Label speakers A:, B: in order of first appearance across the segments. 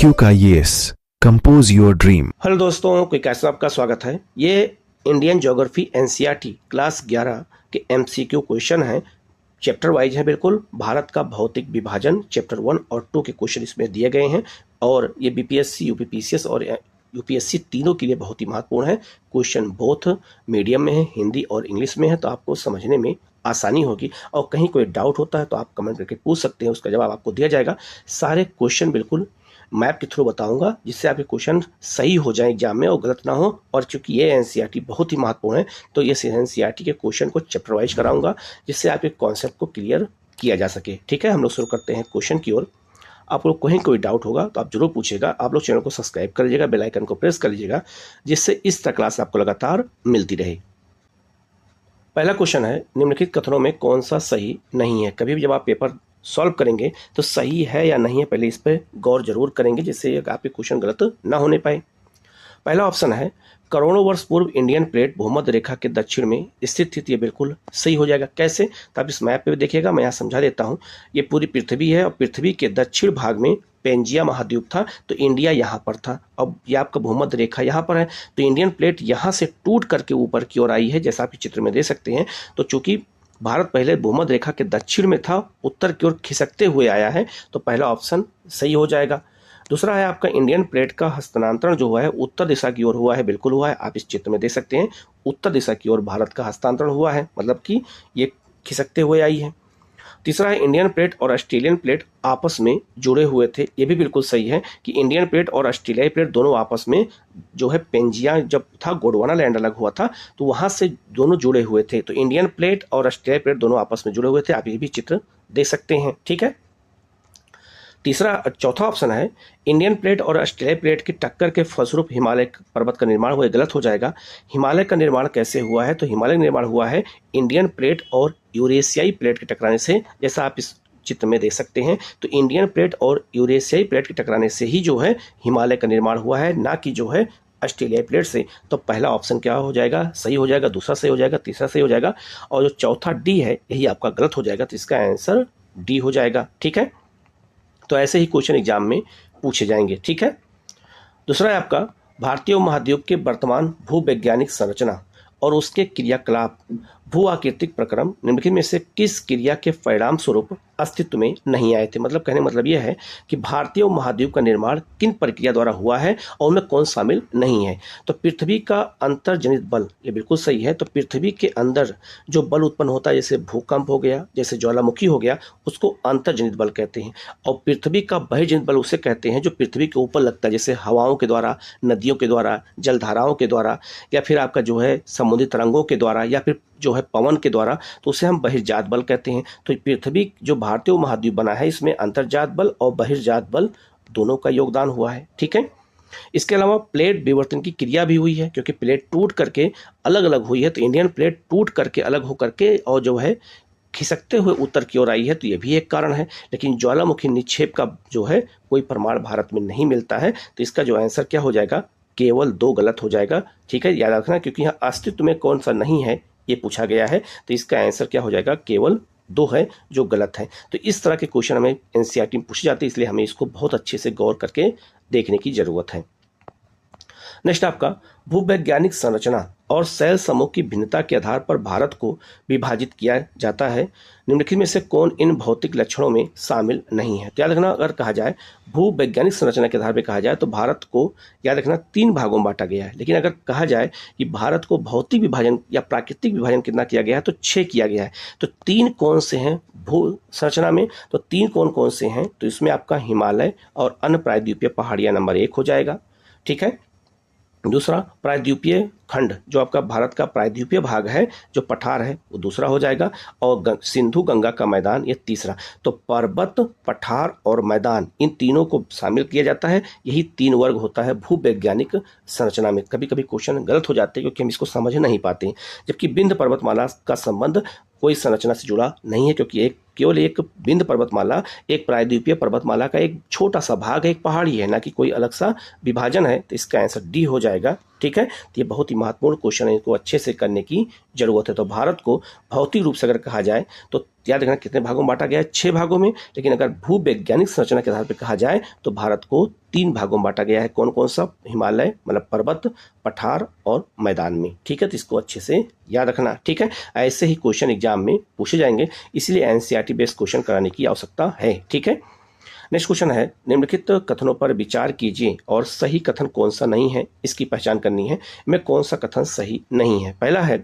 A: MCQ का yes compose your dream.
B: Hello दोस्तों, कोई कैसे आपका स्वागत है। ये इंडियन ज्योग्राफी एनसीईआरटी क्लास 11 के MCQ क्वेश्चन हैं। चैप्टर वाइज है, बिल्कुल भारत का भौतिक विभाजन चैप्टर 1 और 2 के क्वेश्चन इसमें दिए गए हैं और ये बीपीएससी, यूपीपीसीएस और यूपीएससी तीनों के लिए बहुत ही महत्वपूर्ण है। क्वेश्चन बोथ मीडियम में है, हिंदी और इंग्लिश में है, तो आपको समझने में आसानी होगी। और कहीं कोई डाउट होता है तो आप कमेंट करके पूछ सकते हैं, उसका जवाब आपको दिया जाएगा। सारे क्वेश्चन बिल्कुल मैप के थ्रू बताऊंगा जिससे आपके क्वेश्चन सही हो जाए एग्जाम में और गलत ना हो। और चूंकि ये एनसीईआरटी बहुत ही महत्वपूर्ण है तो ये एनसीईआरटी के क्वेश्चन को चैप्टर वाइज कराऊंगा जिससे आपके कॉन्सेप्ट को क्लियर किया जा सके। ठीक है, हम लोग शुरू करते हैं क्वेश्चन की ओर। आप लोग कहीं कोई डाउट होगा तो आप जरूर पूछेगा। आप लोग चैनल को सब्सक्राइब कर लीजिएगा, बेल आइकन को प्रेस कर लीजिएगा जिससे इस तरह क्लास आपको लगातार मिलती रहे। पहला क्वेश्चन है, निम्नलिखित कथनों में कौन सा सही नहीं है। कभी भी जब आप पेपर सॉल्व करेंगे तो सही है या नहीं है पहले इस पर गौर जरूर करेंगे जिससे आपके क्वेश्चन गलत ना होने पाए। पहला ऑप्शन है, करोड़ों वर्ष पूर्व इंडियन प्लेट भूमध्य रेखा के दक्षिण में स्थित थी। ये बिल्कुल सही हो जाएगा। कैसे, तो आप इस मैप पे भी देखिएगा, मैं यहाँ समझा देता हूँ। ये पूरी पृथ्वी है और पृथ्वी के दक्षिण भाग में पेंजिया महाद्वीप था, तो इंडिया यहाँ पर था। अब ये आपका भूमध्य रेखा यहाँ पर है, तो इंडियन प्लेट यहाँ से टूट करके ऊपर की ओर आई है, जैसा आप चित्र में देख सकते हैं। तो चूंकि भारत पहले भूमध्य रेखा के दक्षिण में था, उत्तर की ओर खिसकते हुए आया है, तो पहला ऑप्शन सही हो जाएगा। दूसरा है आपका, इंडियन प्लेट का हस्तांतरण जो हुआ है उत्तर दिशा की ओर हुआ है। बिल्कुल हुआ है, आप इस चित्र में देख सकते हैं, उत्तर दिशा की ओर भारत का हस्तांतरण हुआ है, मतलब कि ये खिसकते हुए आई है। तीसरा है, इंडियन प्लेट और ऑस्ट्रेलियन प्लेट आपस में जुड़े हुए थे। ये भी बिल्कुल सही है कि इंडियन प्लेट और ऑस्ट्रेलियाई प्लेट दोनों आपस में जो है पेंजिया जब था, गोंडवाना लैंड अलग हुआ था, तो वहां से दोनों जुड़े हुए थे। तो इंडियन प्लेट और ऑस्ट्रेलियाई प्लेट दोनों आपस में जुड़े हुए थे, आप ये भी चित्र देख सकते हैं। ठीक है, चौथा ऑप्शन है, इंडियन प्लेट और ऑस्ट्रेलियाई प्लेट की टक्कर के फलस्वरूप हिमालय पर्वत का निर्माण हुआ। गलत हो जाएगा। हिमालय का निर्माण कैसे हुआ है, तो हिमालय का निर्माण हुआ है इंडियन प्लेट और यूरेशियाई प्लेट के टकराने से, जैसा आप इस चित्र में देख सकते हैं। तो इंडियन प्लेट और यूरेशियाई प्लेट के टकराने से ही जो है हिमालय का निर्माण हुआ है, ना कि जो है ऑस्ट्रेलियाई प्लेट से। तो पहला ऑप्शन क्या हो जाएगा, सही हो जाएगा। दूसरा सही हो जाएगा, तीसरा सही हो जाएगा और जो चौथा डी है यही आपका गलत हो जाएगा। तो इसका आंसर डी हो जाएगा। ठीक है, तो ऐसे ही क्वेश्चन एग्जाम में पूछे जाएंगे। ठीक है, दूसरा है आपका, भारतीय महाद्वीप के वर्तमान भूवैज्ञानिक संरचना और उसके क्रियाकलाप भू आकृतिक प्रक्रम निम्नलिखित में से किस क्रिया के परिणाम स्वरूप अस्तित्व में नहीं आए थे। मतलब कहने मतलब यह है कि भारतीय महाद्वीप का निर्माण किन प्रक्रिया द्वारा हुआ है और उनमें कौन शामिल नहीं है। तो पृथ्वी का अंतर्जनित बल, ये बिल्कुल सही है। तो पृथ्वी के अंदर जो बल उत्पन्न होता है, जैसे भूकंप हो गया, जैसे ज्वालामुखी हो गया, उसको अंतर्जनित बल कहते हैं। और पृथ्वी का बहिर्जनित बल उसे कहते हैं जो पृथ्वी के ऊपर लगता है, जैसे हवाओं के द्वारा, नदियों के द्वारा, जलधाराओं के द्वारा, या फिर आपका जो है समुद्री तरंगों के द्वारा, या फिर जो है पवन के द्वारा, तो उसे हम बहिर्जात बल कहते हैं। तो पृथ्वी जो भारतीय महाद्वीप बना है इसमें अंतर्जात बल और बहिर्जात बल दोनों का योगदान हुआ है। ठीक है, इसके अलावा प्लेट विवर्तन की क्रिया भी हुई है, क्योंकि प्लेट टूट करके अलग अलग हुई है। तो इंडियन प्लेट टूट करके अलग होकर के और जो है खिसकते हुए उत्तर की ओर आई है, तो ये भी एक कारण है। लेकिन ज्वालामुखी निक्षेप का जो है कोई प्रमाण भारत में नहीं मिलता है, तो इसका जो आंसर क्या हो जाएगा, केवल 2 गलत हो जाएगा। ठीक है, याद रखना, क्योंकि यहाँ अस्तित्व में कौन सा नहीं है ये पूछा गया है, तो इसका आंसर क्या हो जाएगा, केवल 2 है जो गलत है। तो इस तरह के क्वेश्चन हमें एनसीईआरटी में पूछे जाते हैं, इसलिए हमें इसको बहुत अच्छे से गौर करके देखने की जरूरत है। नेक्स्ट आपका, भूवैज्ञानिक संरचना और शैल समूह की भिन्नता के आधार पर भारत को विभाजित किया जाता है। निम्नलिखित में से कौन इन भौतिक लक्षणों में शामिल नहीं है। तो याद रखना, अगर कहा जाए भूवैज्ञानिक संरचना के आधार पर कहा जाए तो भारत को याद रखना 3 भागों में बांटा गया है। लेकिन अगर कहा जाए कि भारत को भौतिक विभाजन या प्राकृतिक विभाजन कितना किया गया है, तो 6 किया गया है। तो 3 कौन से हैं भू संरचना में, तो 3 कौन कौन से हैं, तो इसमें आपका हिमालय और अन्य प्रायद्वीपीय पहाड़ियां नंबर 1 हो जाएगा। ठीक है, दूसरा प्रायद्वीपीय खंड जो आपका भारत का प्रायद्वीपीय भाग है, जो पठार है, वो दूसरा हो जाएगा। और सिंधु गंगा का मैदान, ये तीसरा। तो पर्वत, पठार और मैदान, इन तीनों को शामिल किया जाता है। यही 3 वर्ग होता है भूवैज्ञानिक संरचना में। कभी कभी क्वेश्चन गलत हो जाते हैं क्योंकि हम इसको समझ नहीं पाते हैं। जबकि विंध्य पर्वतमाला का संबंध कोई संरचना से जुड़ा नहीं है, क्योंकि केवल एक विंध्य पर्वतमाला एक प्रायद्वीपीय पर्वतमाला का एक छोटा सा भाग है, एक पहाड़ी है, ना कि कोई अलग सा विभाजन है। तो इसका आंसर डी हो जाएगा। ठीक ठीक है, तो ये बहुत ही महत्वपूर्ण क्वेश्चन है, इनको अच्छे से करने की जरूरत है। तो भारत को भौतिक रूप से अगर कहा जाए तो याद रखना कितने भागों में बांटा गया है, 6 भागों में। लेकिन अगर भूवैज्ञानिक संरचना के आधार पर कहा जाए तो भारत को 3 भागों में बांटा गया है। कौन कौन सा? हिमालय मतलब पर्वत, पठार और मैदान में। ठीक है, तो इसको अच्छे से याद रखना। ठीक है, ऐसे ही क्वेश्चन एग्जाम में पूछे जाएंगे, इसलिए एनसीईआरटी बेस्ड क्वेश्चन कराने की आवश्यकता है। ठीक है, नेक्स्ट क्वेश्चन है, निम्नलिखित कथनों पर विचार कीजिए और सही कथन कौन सा नहीं है इसकी पहचान करनी है। में कौन सा कथन सही नहीं है? पहला है,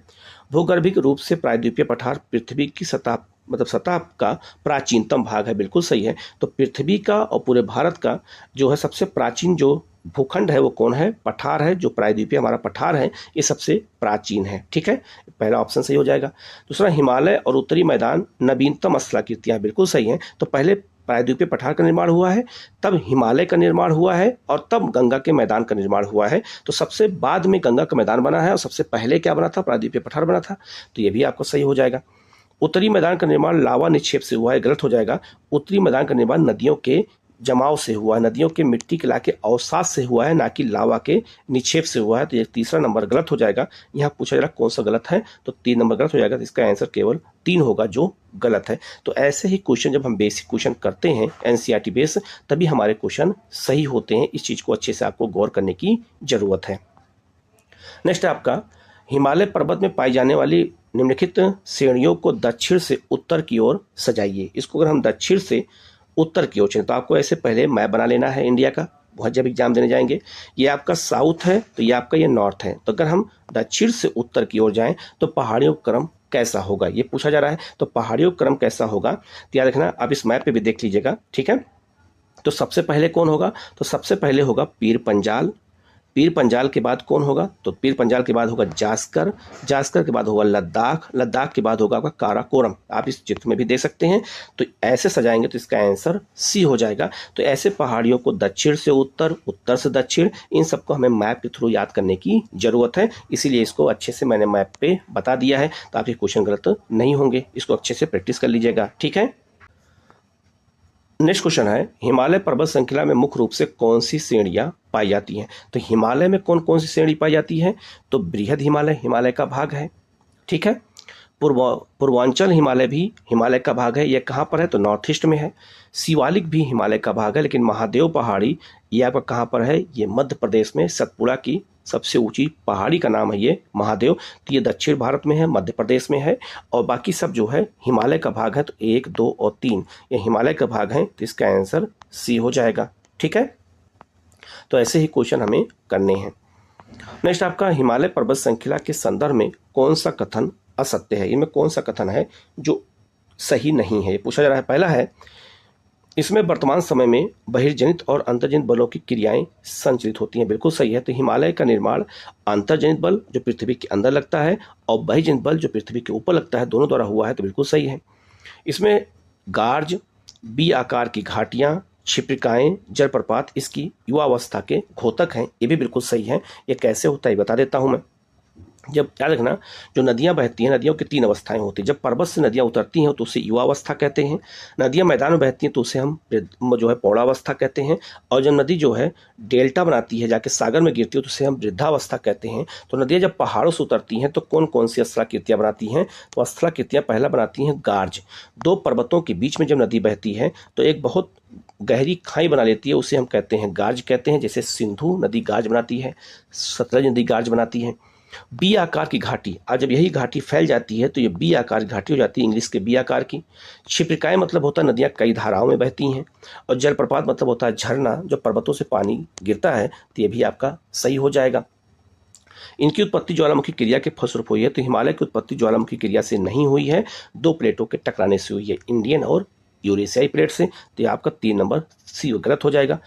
B: भूगर्भिक रूप से प्रायद्वीपीय पठार पृथ्वी की सतह मतलब सतह का प्राचीनतम भाग है। बिल्कुल सही है। तो पृथ्वी का और पूरे भारत का जो है सबसे प्राचीन जो भूखंड है वो कौन है? पठार है। जो प्रायद्वीपीय हमारा पठार है ये सबसे प्राचीन है। ठीक है, पहला ऑप्शन सही हो जाएगा। दूसरा, हिमालय और उत्तरी मैदान नवीनतम स्थलाकृतियां। बिल्कुल सही है। तो पहले प्रायद्वीपीय पठार का निर्माण हुआ है, तब हिमालय का निर्माण हुआ है और तब गंगा के मैदान का निर्माण हुआ है। तो सबसे बाद में गंगा का मैदान बना है और सबसे पहले क्या बना था? प्रायद्वीपीय पठार बना था। तो ये भी आपको सही हो जाएगा। उत्तरी मैदान का निर्माण लावा निक्षेप से हुआ है, गलत हो जाएगा। उत्तरी मैदान का निर्माण नदियों के जमाव से हुआ है, नदियों के मिट्टी के लाके अवसाद से हुआ है, ना कि लावा के निक्षेप से हुआ है। तो ये तीसरा नंबर गलत हो जाएगा। यहाँ पूछा जा रहा कौन सा गलत है, तो 3 नंबर गलत हो जाएगा। तो इसका आंसर केवल 3 होगा जो गलत है। तो ऐसे ही क्वेश्चन जब हम बेसिक क्वेश्चन करते हैं एनसीईआरटी बेस, तभी हमारे क्वेश्चन सही होते हैं। इस चीज को अच्छे से आपको गौर करने की जरूरत है। नेक्स्ट है आपका, हिमालय पर्वत में पाई जाने वाली निम्नलिखित श्रेणियों को दक्षिण से उत्तर की ओर सजाइए। इसको अगर हम दक्षिण से उत्तर की ओर चलें तो आपको ऐसे पहले मैप बना लेना है इंडिया का, वह जब एग्जाम देने जाएंगे। ये आपका साउथ है तो ये आपका ये नॉर्थ है। तो अगर हम दक्षिण से उत्तर की ओर जाएं तो पहाड़ियों का क्रम कैसा होगा ये पूछा जा रहा है। तो पहाड़ियों का क्रम कैसा होगा तो याद रखना, आप इस मैप पे भी देख लीजिएगा। ठीक है, तो सबसे पहले कौन होगा? तो सबसे पहले होगा पीर पंजाल। पीर पंजाल के बाद कौन होगा? तो पीर पंजाल के बाद होगा जास्कर। जास्कर के बाद होगा लद्दाख। लद्दाख के बाद होगा आपका काराकोरम। आप इस चित्र में भी देख सकते हैं। तो ऐसे सजाएंगे तो इसका आंसर सी हो जाएगा। तो ऐसे पहाड़ियों को दक्षिण से उत्तर, उत्तर से दक्षिण, इन सबको हमें मैप के थ्रू याद करने की जरूरत है। इसीलिए इसको अच्छे से मैंने मैप पे बता दिया है, तो आपके क्वेश्चन गलत नहीं होंगे। इसको अच्छे से प्रैक्टिस कर लीजिएगा। ठीक है, नेक्स्ट क्वेश्चन है, हिमालय पर्वत श्रृंखला में मुख्य रूप से कौन सी श्रेणियां पाई जाती हैं? तो हिमालय में कौन कौन सी श्रेणी पाई जाती है? तो बृहद हिमालय हिमालय का भाग है। ठीक है, पूर्वांचल हिमालय भी हिमालय का भाग है। यह कहाँ पर है? तो नॉर्थ ईस्ट में है। शिवालिक भी हिमालय का भाग है। लेकिन महादेव पहाड़ी ये आपका कहाँ पर है? ये मध्य प्रदेश में सतपुड़ा की सबसे ऊंची पहाड़ी का नाम है ये महादेव। तो ये दक्षिण भारत में है, मध्य प्रदेश में है। और बाकी सब जो है हिमालय का भाग है। तो 1, 2 और 3 ये हिमालय का भाग है। तो इसका आंसर सी हो जाएगा। ठीक है, तो ऐसे ही क्वेश्चन हमें करने हैं। नेक्स्ट आपका, हिमालय पर्वत श्रृंखला के संदर्भ में कौन सा कथन असत्य है? इनमें कौन सा कथन है जो सही नहीं है ये पूछा जा रहा है। पहला है, इसमें वर्तमान समय में बहिर्जनित और अंतर्जनित बलों की क्रियाएं संचलित होती हैं। बिल्कुल सही है। तो हिमालय का निर्माण अंतर्जनित बल जो पृथ्वी के अंदर लगता है और बहिर्जनित बल जो पृथ्वी के ऊपर लगता है, दोनों द्वारा हुआ है। तो बिल्कुल सही है। इसमें गार्ज, बी आकार की घाटियां, क्षिप्रिकाएं, जलप्रपात इसकी युवावस्था के घोतक हैं। ये भी बिल्कुल सही है। ये कैसे होता है बता देता हूं मैं। जब याद रखना, जो नदियां बहती हैं, नदियों की 3 अवस्थाएं होती हैं। जब पर्वत से नदियां उतरती हैं तो उसे युवावस्था कहते हैं। नदियां मैदान में बहती हैं तो उसे हम जो है पौड़ावस्था कहते हैं। और जब नदी जो है डेल्टा बनाती है, जाके सागर में गिरती है, तो उसे हम वृद्धावस्था कहते हैं। तो नदियां जब पहाड़ों से उतरती हैं तो कौन कौन सी स्थलाकृतियां बनाती हैं? तो स्थलाकृतियां पहला बनाती हैं गार्ज। 2 पर्वतों के बीच में जब नदी बहती है तो एक बहुत गहरी खाई बना लेती है, उसे हम कहते हैं गार्ज कहते हैं। जैसे सिंधु नदी गार्ज बनाती है, सतलज नदी गार्ज बनाती है। बी आकार की घाटी, आज जब यही घाटी फैल जाती है तो ये बी आकार की घाटी हो जाती है, इंग्लिश के बी आकार की। क्षिप्रिकाएं मतलब होता है नदियां कई धाराओं में बहती हैं। और जलप्रपात मतलब होता है झरना, जो पर्वतों से पानी गिरता है। तो ये भी आपका सही हो जाएगा। इनकी उत्पत्ति ज्वालामुखी क्रिया के फलस्वरूप हुई है। तो हिमालय की उत्पत्ति ज्वालामुखी क्रिया से नहीं हुई है, 2 प्लेटों के टकराने से हुई है, इंडियन और यूरेशियाई प्लेट से। तो ये आपका 3 नंबर सी गलत हो जाएगा।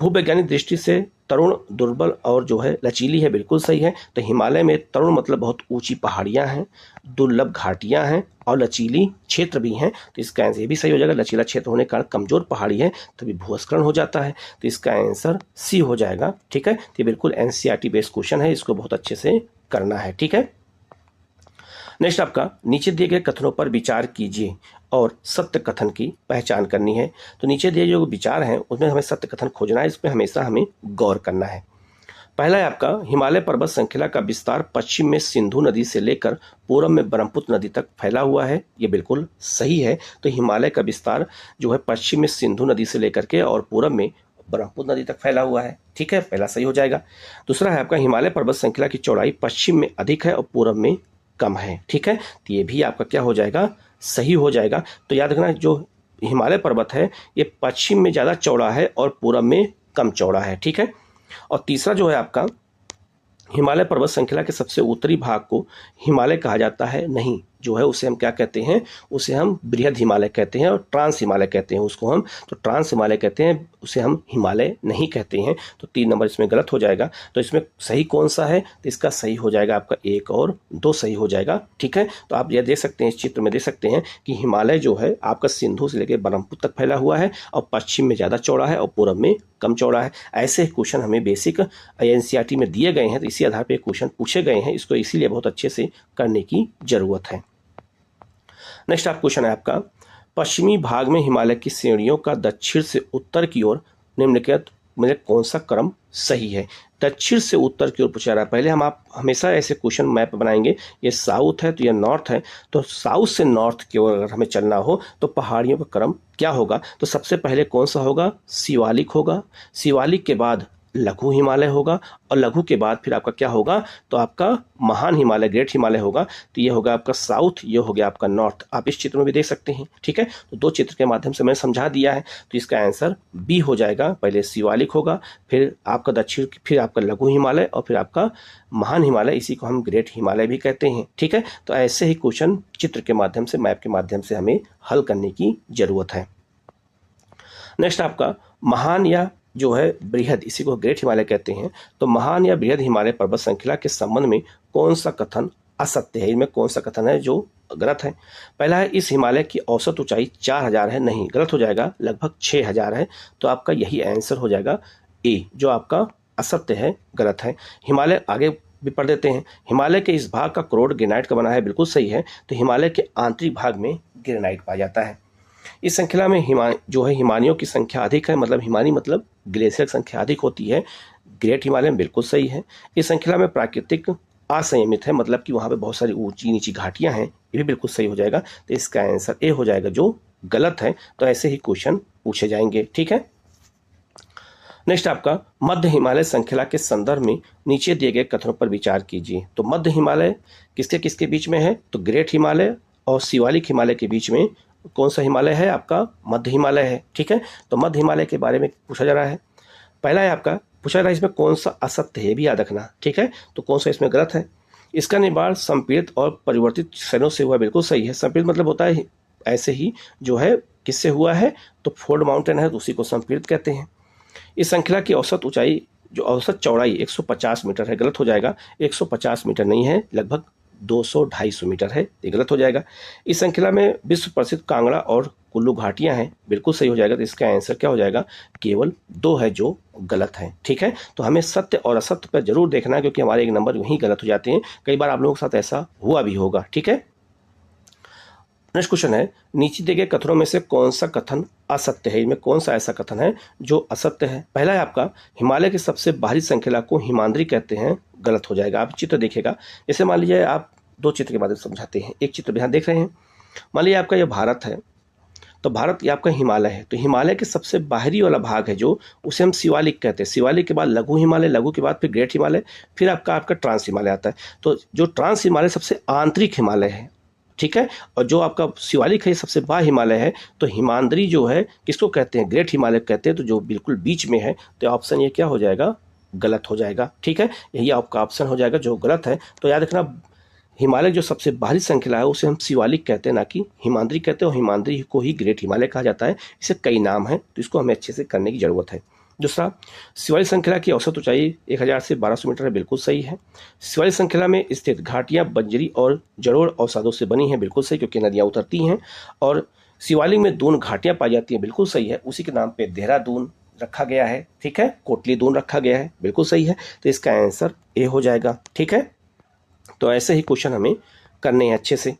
B: भूवैज्ञानिक दृष्टि से तरुण, दुर्बल और जो है लचीली है, बिल्कुल सही है। तो हिमालय में तरुण मतलब बहुत ऊंची पहाड़ियां हैं, दुर्लभ घाटियां हैं और लचीली क्षेत्र भी हैं। तो इसका आंसर ये भी सही हो जाएगा। लचीला क्षेत्र होने के कारण कमजोर पहाड़ी है तभी भूस्खलन हो जाता है। तो इसका आंसर सी हो जाएगा। ठीक है, तो ये बिल्कुल एनसीईआरटी बेस्ड क्वेश्चन है, इसको बहुत अच्छे से करना है। ठीक है, नेक्स्ट आपका, नीचे दिए गए कथनों पर विचार कीजिए और सत्य कथन की पहचान करनी है। तो नीचे दिए जो विचार हैं उसमें हमें सत्य कथन खोजना है, इसमें हमेशा हमें गौर करना है। पहला है आपका हिमालय पर्वत श्रृंखला का विस्तार पश्चिम में सिंधु नदी से लेकर पूर्व में ब्रह्मपुत्र नदी तक फैला हुआ है। ये बिल्कुल सही है। तो हिमालय का विस्तार जो है पश्चिम में सिंधु नदी से लेकर के और पूर्व में ब्रह्मपुत्र नदी तक फैला हुआ है। ठीक है, पहला सही हो जाएगा। दूसरा है आपका हिमालय पर्वत श्रृंखला की चौड़ाई पश्चिम में अधिक है और पूर्व में कम है। ठीक है, तो ये भी आपका क्या हो जाएगा, सही हो जाएगा। तो याद रखना जो हिमालय पर्वत है ये पश्चिम में ज़्यादा चौड़ा है और पूर्व में कम चौड़ा है। ठीक है, और तीसरा जो है आपका हिमालय पर्वत श्रृंखला के सबसे उत्तरी भाग को हिमालय कहा जाता है नहीं, जो है उसे हम क्या कहते हैं, उसे हम बृहद हिमालय कहते हैं और ट्रांस हिमालय कहते हैं उसको हम। तो ट्रांस हिमालय कहते हैं, उसे हम हिमालय नहीं कहते हैं। तो 3 नंबर इसमें गलत हो जाएगा। तो इसमें सही कौन सा है, तो इसका सही हो जाएगा आपका 1 और 2 सही हो जाएगा। ठीक है, तो आप यह देख सकते हैं, इस चित्र में देख सकते हैं कि हिमालय जो है आपका सिंधु से लेकर ब्रह्मपुत्र तक फैला हुआ है और पश्चिम में ज़्यादा चौड़ा है और पूर्व में कम चौड़ा है। ऐसे क्वेश्चन हमें बेसिक एनसीईआरटी में दिए गए हैं, तो इसी आधार पर क्वेश्चन पूछे गए हैं। इसको इसीलिए बहुत अच्छे से करने की जरूरत है। नेक्स्ट आप क्वेश्चन है आपका पश्चिमी भाग में हिमालय की श्रेणियों का दक्षिण से उत्तर की ओर निम्नलिखित में कौन सा क्रम सही है। दक्षिण से उत्तर की ओर पूछा जा रहा है। पहले आप हमेशा ऐसे क्वेश्चन मैप बनाएंगे, ये साउथ है तो ये नॉर्थ है, तो साउथ से नॉर्थ की ओर अगर हमें चलना हो तो पहाड़ियों का क्रम क्या होगा। तो सबसे पहले कौन सा होगा, शिवालिक होगा। शिवालिक के बाद लघु हिमालय होगा और लघु के बाद फिर आपका क्या होगा, तो आपका महान हिमालय, ग्रेट हिमालय होगा। तो ये होगा आपका साउथ, ये हो गया आपका नॉर्थ। आप इस चित्र में भी देख सकते हैं। ठीक है, तो 2 चित्र के माध्यम से मैंने समझा दिया है। तो इसका आंसर बी हो जाएगा। पहले शिवालिक होगा, फिर आपका दक्षिण, फिर आपका लघु हिमालय और फिर आपका महान हिमालय, इसी को हम ग्रेट हिमालय भी कहते हैं। ठीक है, तो ऐसे ही क्वेश्चन चित्र के माध्यम से, मैप के माध्यम से हमें हल करने की जरूरत है। नेक्स्ट आपका महान या जो है बृहद, इसी को ग्रेट हिमालय कहते हैं। तो महान या बृहद हिमालय पर्वत श्रृंखला के संबंध में कौन सा कथन असत्य है, इनमें कौन सा कथन है जो गलत है। पहला है इस हिमालय की औसत ऊंचाई 4000 है, नहीं, गलत हो जाएगा, लगभग 6000 है। तो आपका यही आंसर हो जाएगा ए, जो आपका असत्य है, गलत है। हिमालय आगे भी पढ़ देते हैं। हिमालय के इस भाग का क्रोड ग्रेनाइट का बना है, बिल्कुल सही है। तो हिमालय के आंतरिक भाग में ग्रेनाइट पाया जाता है। इस श्रृंखला में जो है हिमानियों की संख्या अधिक है, मतलब हिमानी मतलब ग्लेशियर की संख्या अधिक होती है। ग्रेट हिमालय में बिल्कुल सही है। इस श्रृंखला में प्राकृतिक असंयमित है, मतलब कि वहाँ पे बहुत सारी ऊंची नीची घाटियां हैं, ये भी बिल्कुल सही हो जाएगा। तो इसका आंसर ए हो जाएगा, जो गलत है। तो ऐसे ही क्वेश्चन पूछे जाएंगे। ठीक है, नेक्स्ट आपका मध्य हिमालय श्रृंखला के संदर्भ में नीचे दिए गए कथनों पर विचार कीजिए। तो मध्य हिमालय किसके किसके बीच में है, तो ग्रेट हिमालय और शिवालिक हिमालय के बीच में कौन सा हिमालय है, आपका मध्य हिमालय है। ठीक है, तो मध्य हिमालय के बारे में पूछा जा रहा है। पहला है आपका पूछा जा रहा है इसमें कौन सा असत्य है, भी याद रखना। ठीक है, तो कौन सा इसमें गलत है। इसका निर्माण संपीड़ित और परिवर्तित श्रेणियों से हुआ, बिल्कुल सही है। संपीड़ित मतलब होता है ऐसे ही जो है किससे हुआ है, तो फोर्ड माउंटेन है तो उसी को संपीड़ित कहते हैं। इस श्रृंखला की औसत ऊंचाई जो औसत चौड़ाई 150 मीटर है, गलत हो जाएगा। 150 मीटर नहीं है, लगभग 200-250 मीटर है, ये गलत हो जाएगा। इस श्रृंखला में विश्व प्रसिद्ध कांगड़ा और कुल्लू घाटियां हैं, बिल्कुल सही हो जाएगा। तो इसका आंसर क्या हो जाएगा, केवल 2 है जो गलत है। ठीक है, तो हमें सत्य और असत्य पर जरूर देखना है, क्योंकि हमारे 1 नंबर वहीं गलत हो जाते हैं। कई बार आप लोगों के साथ ऐसा हुआ भी होगा। ठीक है, नेक्स्ट क्वेश्चन है नीचे दिए गए कथनों में से कौन सा कथन असत्य है, इनमें कौन सा ऐसा कथन है जो असत्य है। पहला है आपका हिमालय की सबसे बाहरी श्रृंखला को हिमाद्री कहते हैं, गलत हो जाएगा। आप चित्र देखिएगा, जैसे मान लीजिए आप 2 चित्र के माध्यम से समझाते हैं। एक चित्र यहाँ देख रहे हैं, मान लीजिए आपका ये भारत है, तो भारत ये आपका हिमालय है। तो हिमालय के सबसे बाहरी वाला भाग है जो, उसे हम शिवालिक कहते हैं। शिवालिक के बाद लघु हिमालय, लघु के बाद फिर ग्रेट हिमालय, फिर आपका ट्रांस हिमालय आता है। तो जो ट्रांस हिमालय सबसे आंतरिक हिमालय है, ठीक है, और जो आपका शिवालिक है सबसे बाह्य हिमालय है। तो हिमाद्री जो है किसको कहते हैं, ग्रेट हिमालय कहते हैं। तो जो बिल्कुल बीच में है, तो ऑप्शन ये क्या हो जाएगा, गलत हो जाएगा। ठीक है, यही आपका ऑप्शन हो जाएगा जो गलत है। तो याद रखना, हिमालय जो सबसे बाहरी श्रृंखला है उसे हम शिवालिक कहते हैं, ना कि हिमाद्री कहते हैं। और हिमाद्री को ही ग्रेट हिमालय कहा जाता है। इसे कई नाम हैं, तो इसको हमें अच्छे से करने की जरूरत है। दूसरा, शिवालिक श्रृंखला की औसत ऊंचाई 1000 से 1200 मीटर है, बिल्कुल सही है। शिवालिक श्रृंखला में स्थित घाटियां बंजरी और जड़ोड़ अवसादों से बनी हैं, बिल्कुल सही, क्योंकि नदियां उतरती हैं। और शिवालिक में दून घाटियां पाई जाती हैं, बिल्कुल सही है। उसी के नाम पे देहरादून रखा गया है। ठीक है, कोटली दून रखा गया है, बिल्कुल सही है। तो इसका आंसर ए हो जाएगा। ठीक है, तो ऐसे ही क्वेश्चन हमें करने हैं अच्छे से।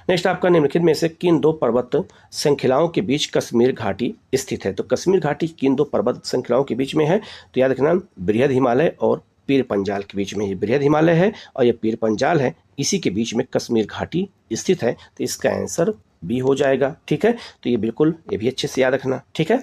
B: नेक्स्ट आपका निम्नलिखित में से किन 2 पर्वत श्रृंखलाओं के बीच कश्मीर घाटी स्थित है। तो कश्मीर घाटी किन 2 पर्वत श्रृंखलाओं के बीच में है, तो याद रखना बृहद हिमालय और पीर पंजाल के बीच में ये बृहद हिमालय है और ये पीर पंजाल है, इसी के बीच में कश्मीर घाटी स्थित है। तो इसका आंसर बी हो जाएगा। ठीक है, तो ये बिल्कुल ये भी अच्छे से याद रखना। ठीक है,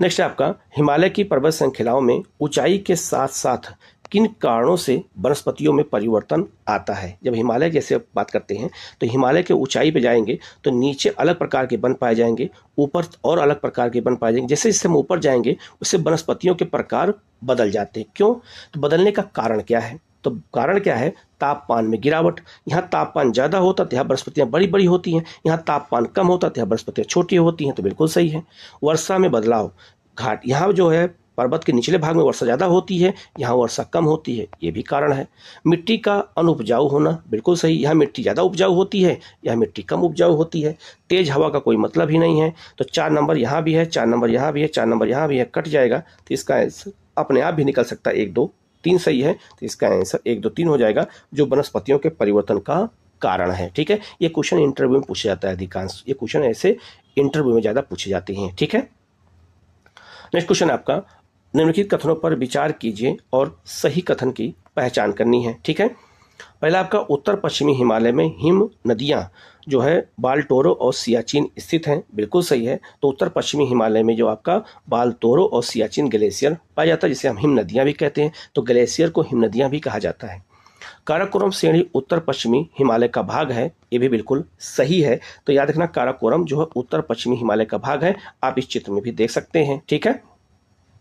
B: नेक्स्ट है आपका, हिमालय की पर्वत श्रृंखलाओं में ऊंचाई के साथ साथ किन कारणों से वनस्पतियों में परिवर्तन आता है। जब हिमालय जैसे बात करते हैं तो हिमालय के ऊंचाई पे जाएंगे तो नीचे अलग प्रकार के वन पाए जाएंगे, ऊपर और अलग प्रकार के वन पाए जाएंगे। जैसे जैसे हम ऊपर जाएंगे उससे वनस्पतियों के प्रकार बदल जाते हैं। क्यों? तो बदलने का कारण क्या है? तो कारण क्या है? तापमान में गिरावट। यहाँ तापमान ज़्यादा होता तो यहाँ वनस्पतियाँ बड़ी बड़ी होती हैं, यहाँ तापमान कम होता तो यहाँ वनस्पतियाँ छोटी होती हैं। तो बिल्कुल सही है। वर्षा में बदलाव, घाट यहाँ जो है पर्वत के निचले भाग में वर्षा ज़्यादा होती है, यहाँ वर्षा कम होती है, ये भी कारण है। मिट्टी का अनुपजाऊ होना, बिल्कुल सही, यहाँ मिट्टी ज़्यादा उपजाऊ होती है, यहाँ मिट्टी कम उपजाऊ होती है। तेज हवा का कोई मतलब ही नहीं है। तो 4 नंबर यहाँ भी है, 4 नंबर यहाँ भी है, 4 नंबर यहाँ भी है, कट जाएगा। तो इसका आंसर अपने आप भी निकल सकता है 1 2 3 सही है। तो इसका आंसर 1 2 3 हो जाएगा, जो वनस्पतियों के परिवर्तन का कारण है। ठीक है, ये क्वेश्चन इंटरव्यू में पूछा जाता है अधिकांश, ये क्वेश्चन ऐसे इंटरव्यू में ज़्यादा पूछे जाते हैं। ठीक है, नेक्स्ट क्वेश्चन आपका, निम्नलिखित कथनों पर विचार कीजिए और सही कथन की पहचान करनी है। ठीक है, पहला आपका, उत्तर पश्चिमी हिमालय में हिम नदियां जो है बालटोरो और सियाचिन स्थित हैं, बिल्कुल सही है। तो उत्तर पश्चिमी हिमालय में जो आपका बालटोरो और सियाचिन ग्लेशियर पाया जाता है, जिसे हम हिम नदियां भी कहते हैं, तो ग्लेशियर को हिम नदियां भी कहा जाता है। काराकोरम श्रेणी उत्तर पश्चिमी हिमालय का भाग है, ये भी बिल्कुल सही है। तो याद रखना, काराकोरम जो है उत्तर पश्चिमी हिमालय का भाग है, आप इस चित्र में भी देख सकते हैं। ठीक है,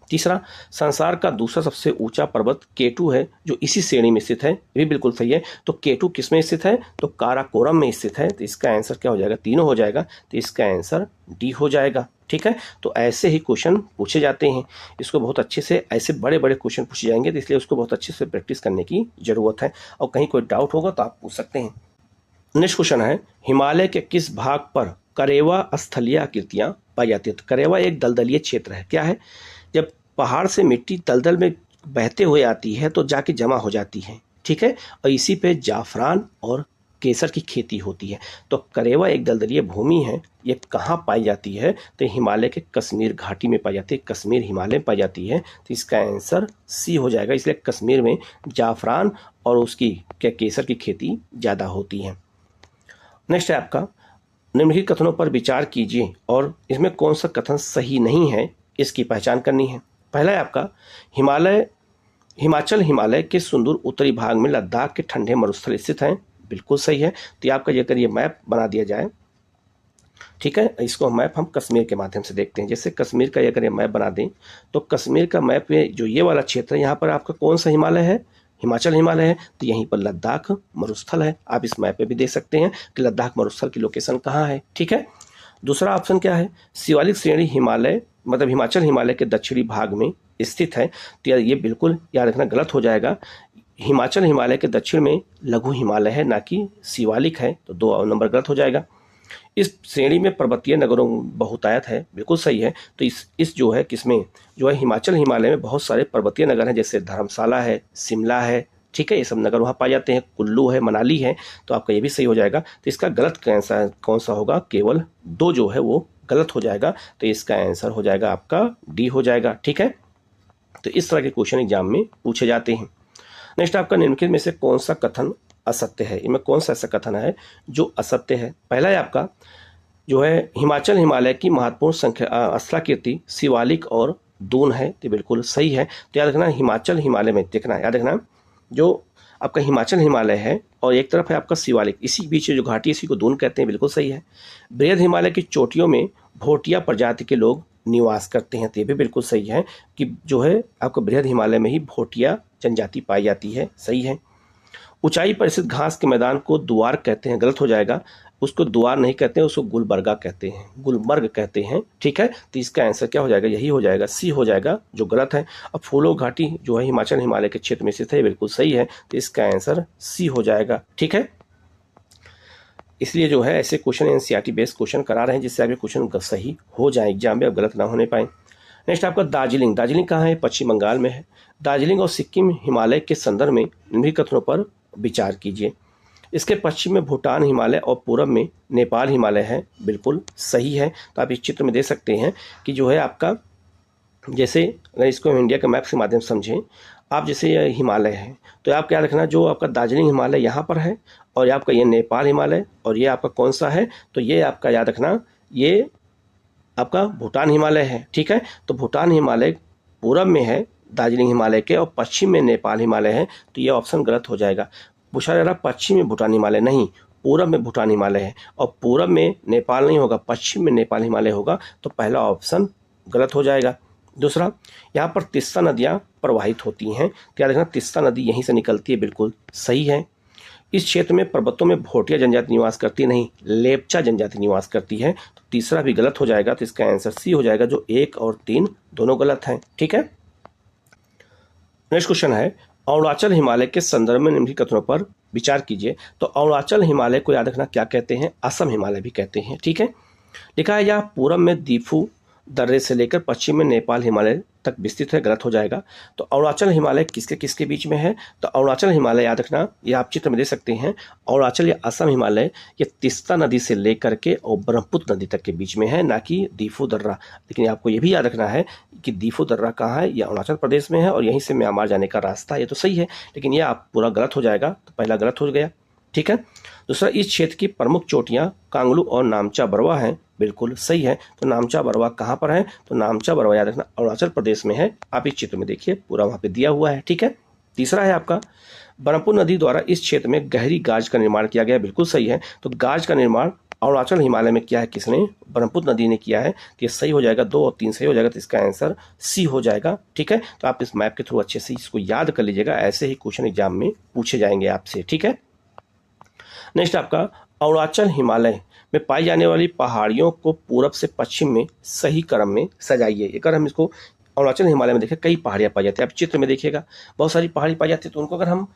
B: तीसरा, संसार का दूसरा सबसे ऊंचा पर्वत केटू है, जो इसी श्रेणी में स्थित है, ये भी बिल्कुल सही है। तो केटू किस में स्थित है? तो काराकोरम में स्थित है। तो इसका आंसर क्या हो जाएगा? तीनों हो जाएगा। तो इसका आंसर डी हो जाएगा। ठीक है, तो ऐसे ही क्वेश्चन पूछे जाते हैं, इसको बहुत अच्छे से, ऐसे बड़े बड़े क्वेश्चन पूछे जाएंगे, तो इसलिए उसको बहुत अच्छे से प्रैक्टिस करने की जरूरत है। और कहीं कोई डाउट होगा तो आप पूछ सकते हैं। नेक्स्ट क्वेश्चन है, हिमालय के किस भाग पर करेवा स्थलीय आकृतियां पाई जाती है? तो करेवा एक दलदलीय क्षेत्र है। क्या है? जब पहाड़ से मिट्टी दलदल में बहते हुए आती है तो जाके जमा हो जाती है। ठीक है, और इसी पे जाफरान और केसर की खेती होती है। तो करेवा एक दलदलीय भूमि है, ये कहाँ पाई जाती है? तो हिमालय के कश्मीर घाटी में पाई जाती है, कश्मीर हिमालय में पाई जाती है। तो इसका आंसर सी हो जाएगा। इसलिए कश्मीर में जाफरान और उसकी क्या केसर की खेती ज़्यादा होती है। नेक्स्ट है आपका, निम्नलिखित कथनों पर विचार कीजिए और इसमें कौन सा कथन सही नहीं है, इसकी पहचान करनी है। पहला है आपका, हिमाचल हिमालय के सुंदर उत्तरी भाग में लद्दाख के ठंडे मरुस्थल स्थित हैं, बिल्कुल सही है। तो ये आपका अगर ये मैप बना दिया जाए, ठीक है, इसको मैप हम कश्मीर के माध्यम से देखते हैं। जैसे कश्मीर का अगर ये मैप बना दें तो कश्मीर का मैप में जो ये वाला क्षेत्र है, यहाँ पर आपका कौन सा हिमालय है? हिमाचल हिमालय है। तो यहीं पर लद्दाख मरुस्थल है। आप इस मैप पे भी देख सकते हैं कि लद्दाख मरुस्थल की लोकेशन कहाँ है। ठीक है, दूसरा ऑप्शन क्या है? शिवालिक श्रेणी हिमालय मतलब हिमाचल हिमालय के दक्षिणी भाग में स्थित है। तो ये बिल्कुल याद रखना गलत हो जाएगा। हिमाचल हिमालय के दक्षिण में लघु हिमालय है, ना कि शिवालिक है। तो 2 नंबर गलत हो जाएगा। इस श्रेणी में पर्वतीय नगरों बहुतायत है, बिल्कुल सही है। तो इस जो है किसमें जो है हिमाचल हिमालय में बहुत सारे पर्वतीय नगर हैं, जैसे धर्मशाला है, शिमला है। ठीक है, ये सब नगर वहाँ पाए जाते हैं, कुल्लू है, मनाली है। तो आपका ये भी सही हो जाएगा। तो इसका गलत कौन सा होगा? केवल 2 जो है वो गलत हो जाएगा। तो इसका आंसर हो जाएगा आपका डी हो जाएगा। ठीक है, तो इस तरह के क्वेश्चन एग्जाम में पूछे जाते हैं। नेक्स्ट आपका, निम्नलिखित में से कौन सा कथन असत्य है? इनमें कौन सा ऐसा कथन है जो असत्य है? पहला है आपका जो है, हिमाचल हिमालय की महत्वपूर्ण स्थलाकृति शिवालिक और दून है। तो बिल्कुल सही है। तो याद रखना, हिमाचल हिमालय में देखना, याद रखना, जो आपका हिमाचल हिमालय है और एक तरफ है आपका शिवालिक, इसी बीच जो घाटी, इसी को दून कहते हैं, बिल्कुल सही है। बृहद हिमालय की चोटियों में भोटिया प्रजाति के लोग निवास करते हैं। तो ये भी बिल्कुल सही है कि जो है आपको बृहद हिमालय में ही भोटिया जनजाति पाई जाती है, सही है। ऊंचाई पर स्थित घास के मैदान को दुआर कहते हैं, गलत हो जाएगा। उसको दुआर नहीं कहते हैं, उसको गुलबर्गा कहते हैं, गुलमर्ग कहते हैं। ठीक है, तो इसका आंसर क्या हो जाएगा? यही हो जाएगा, सी हो जाएगा, जो गलत है। अब फूलो घाटी जो है हिमाचल हिमालय के क्षेत्र में स्थित है, बिल्कुल सही है। तो इसका आंसर सी हो जाएगा। ठीक है, इसलिए जो है ऐसे क्वेश्चन एनसीईआरटी बेस्ड क्वेश्चन करा रहे हैं, जिससे आपके क्वेश्चन सही हो जाए एग्जाम में, अब गलत ना होने पाए। नेक्स्ट आपका दार्जिलिंग, दार्जिलिंग कहाँ है? पश्चिम बंगाल में है। दार्जिलिंग और सिक्किम हिमालय के संदर्भ में निम्नलिखित कथनों पर विचार कीजिए। इसके पश्चिम में भूटान हिमालय और पूरब में नेपाल हिमालय है, बिल्कुल सही है। तो आप इस चित्र में देख सकते हैं कि जो है आपका, जैसे अगर इसको हम इंडिया के मैप के माध्यम से समझें, आप जैसे ये हिमालय है, तो आपको याद रखना जो आपका दार्जिलिंग हिमालय यहाँ पर है, और ये आपका ये नेपाल हिमालय, और ये आपका कौन सा है, तो ये आपका याद रखना ये आपका भूटान हिमालय है। ठीक है, तो भूटान हिमालय पूरब में है दार्जिलिंग हिमालय के, और पश्चिम में नेपाल हिमालय है, तो ये ऑप्शन गलत हो जाएगा। पूछा जा रहा पश्चिम में भूटान हिमालय, नहीं, पूरब में भूटान हिमालय है, और पूरब में नेपाल नहीं होगा, पश्चिम में नेपाल हिमालय होगा, तो पहला ऑप्शन गलत हो जाएगा। दूसरा, यहाँ पर तीस्ता नदियाँ प्रवाहित होती हैं, तो याद रखना तीस्ता नदी यहीं से निकलती है, बिल्कुल सही है। इस क्षेत्र में पर्वतों में भोटिया जनजाति निवास करती नहीं, लेपचा जनजाति निवास करती है, तो तीसरा भी गलत हो जाएगा, तो इसका आंसर सी हो जाएगा, जो 1 और 3 दोनों गलत हैं। ठीक है, नेक्स्ट क्वेश्चन है, अरुणाचल हिमालय के संदर्भ में निम्नलिखित कथनों पर विचार कीजिए। तो अरुणाचल हिमालय को याद रखना क्या कहते हैं, असम हिमालय भी कहते हैं। ठीक है, लिखा है यह पूरब में दीफू दर्रे से लेकर पश्चिम में नेपाल हिमालय तक विस्तृत है, गलत हो जाएगा। तो अरुणाचल हिमालय किसके किसके बीच में है, तो अरुणाचल हिमालय याद रखना, ये आप चित्र में देख सकते हैं, अरुणाचल या असम हिमालय ये तीस्ता नदी से लेकर के और ब्रह्मपुत्र नदी तक के बीच में है, ना कि दीफू दर्रा। लेकिन आपको ये भी याद रखना है कि दीफू दर्रा कहाँ है, ये अरुणाचल प्रदेश में है, और यहीं से म्यांमार जाने का रास्ता, ये तो सही है, लेकिन ये आप पूरा गलत हो जाएगा, तो पहला गलत हो गया। ठीक है, दूसरा, इस क्षेत्र की प्रमुख चोटियां कांगलू और नामचा बरवा हैं, बिल्कुल सही है। तो नामचा बरवा कहाँ पर है, तो नामचा बरवा याद रखना अरुणाचल प्रदेश में है, आप इस चित्र में देखिए पूरा वहाँ पे दिया हुआ है। ठीक है, तीसरा है आपका, ब्रह्मपुत्र नदी द्वारा इस क्षेत्र में गहरी गाज का निर्माण किया गया, बिल्कुल सही है। तो गाज का निर्माण अरुणाचल हिमालय में किया है किसने, ब्रह्मपुत्र नदी ने किया है, तो ये सही हो जाएगा, 2 और 3 सही हो जाएगा, तो इसका आंसर सी हो जाएगा। ठीक है, तो आप इस मैप के थ्रू अच्छे से इसको याद कर लीजिएगा, ऐसे ही क्वेश्चन एग्जाम में पूछे जाएंगे आपसे। ठीक है, नेक्स्ट आपका, अरुणाचल हिमालय में पाई जाने वाली पहाड़ियों को पूरब से पश्चिम में सही क्रम में सजाइए। अगर हम इसको अरुणाचल हिमालय में देखें, कई पहाड़ियाँ पाई जाती है, आप चित्र में देखिएगा बहुत सारी पहाड़ी पाई जाती है, तो उनको अगर हम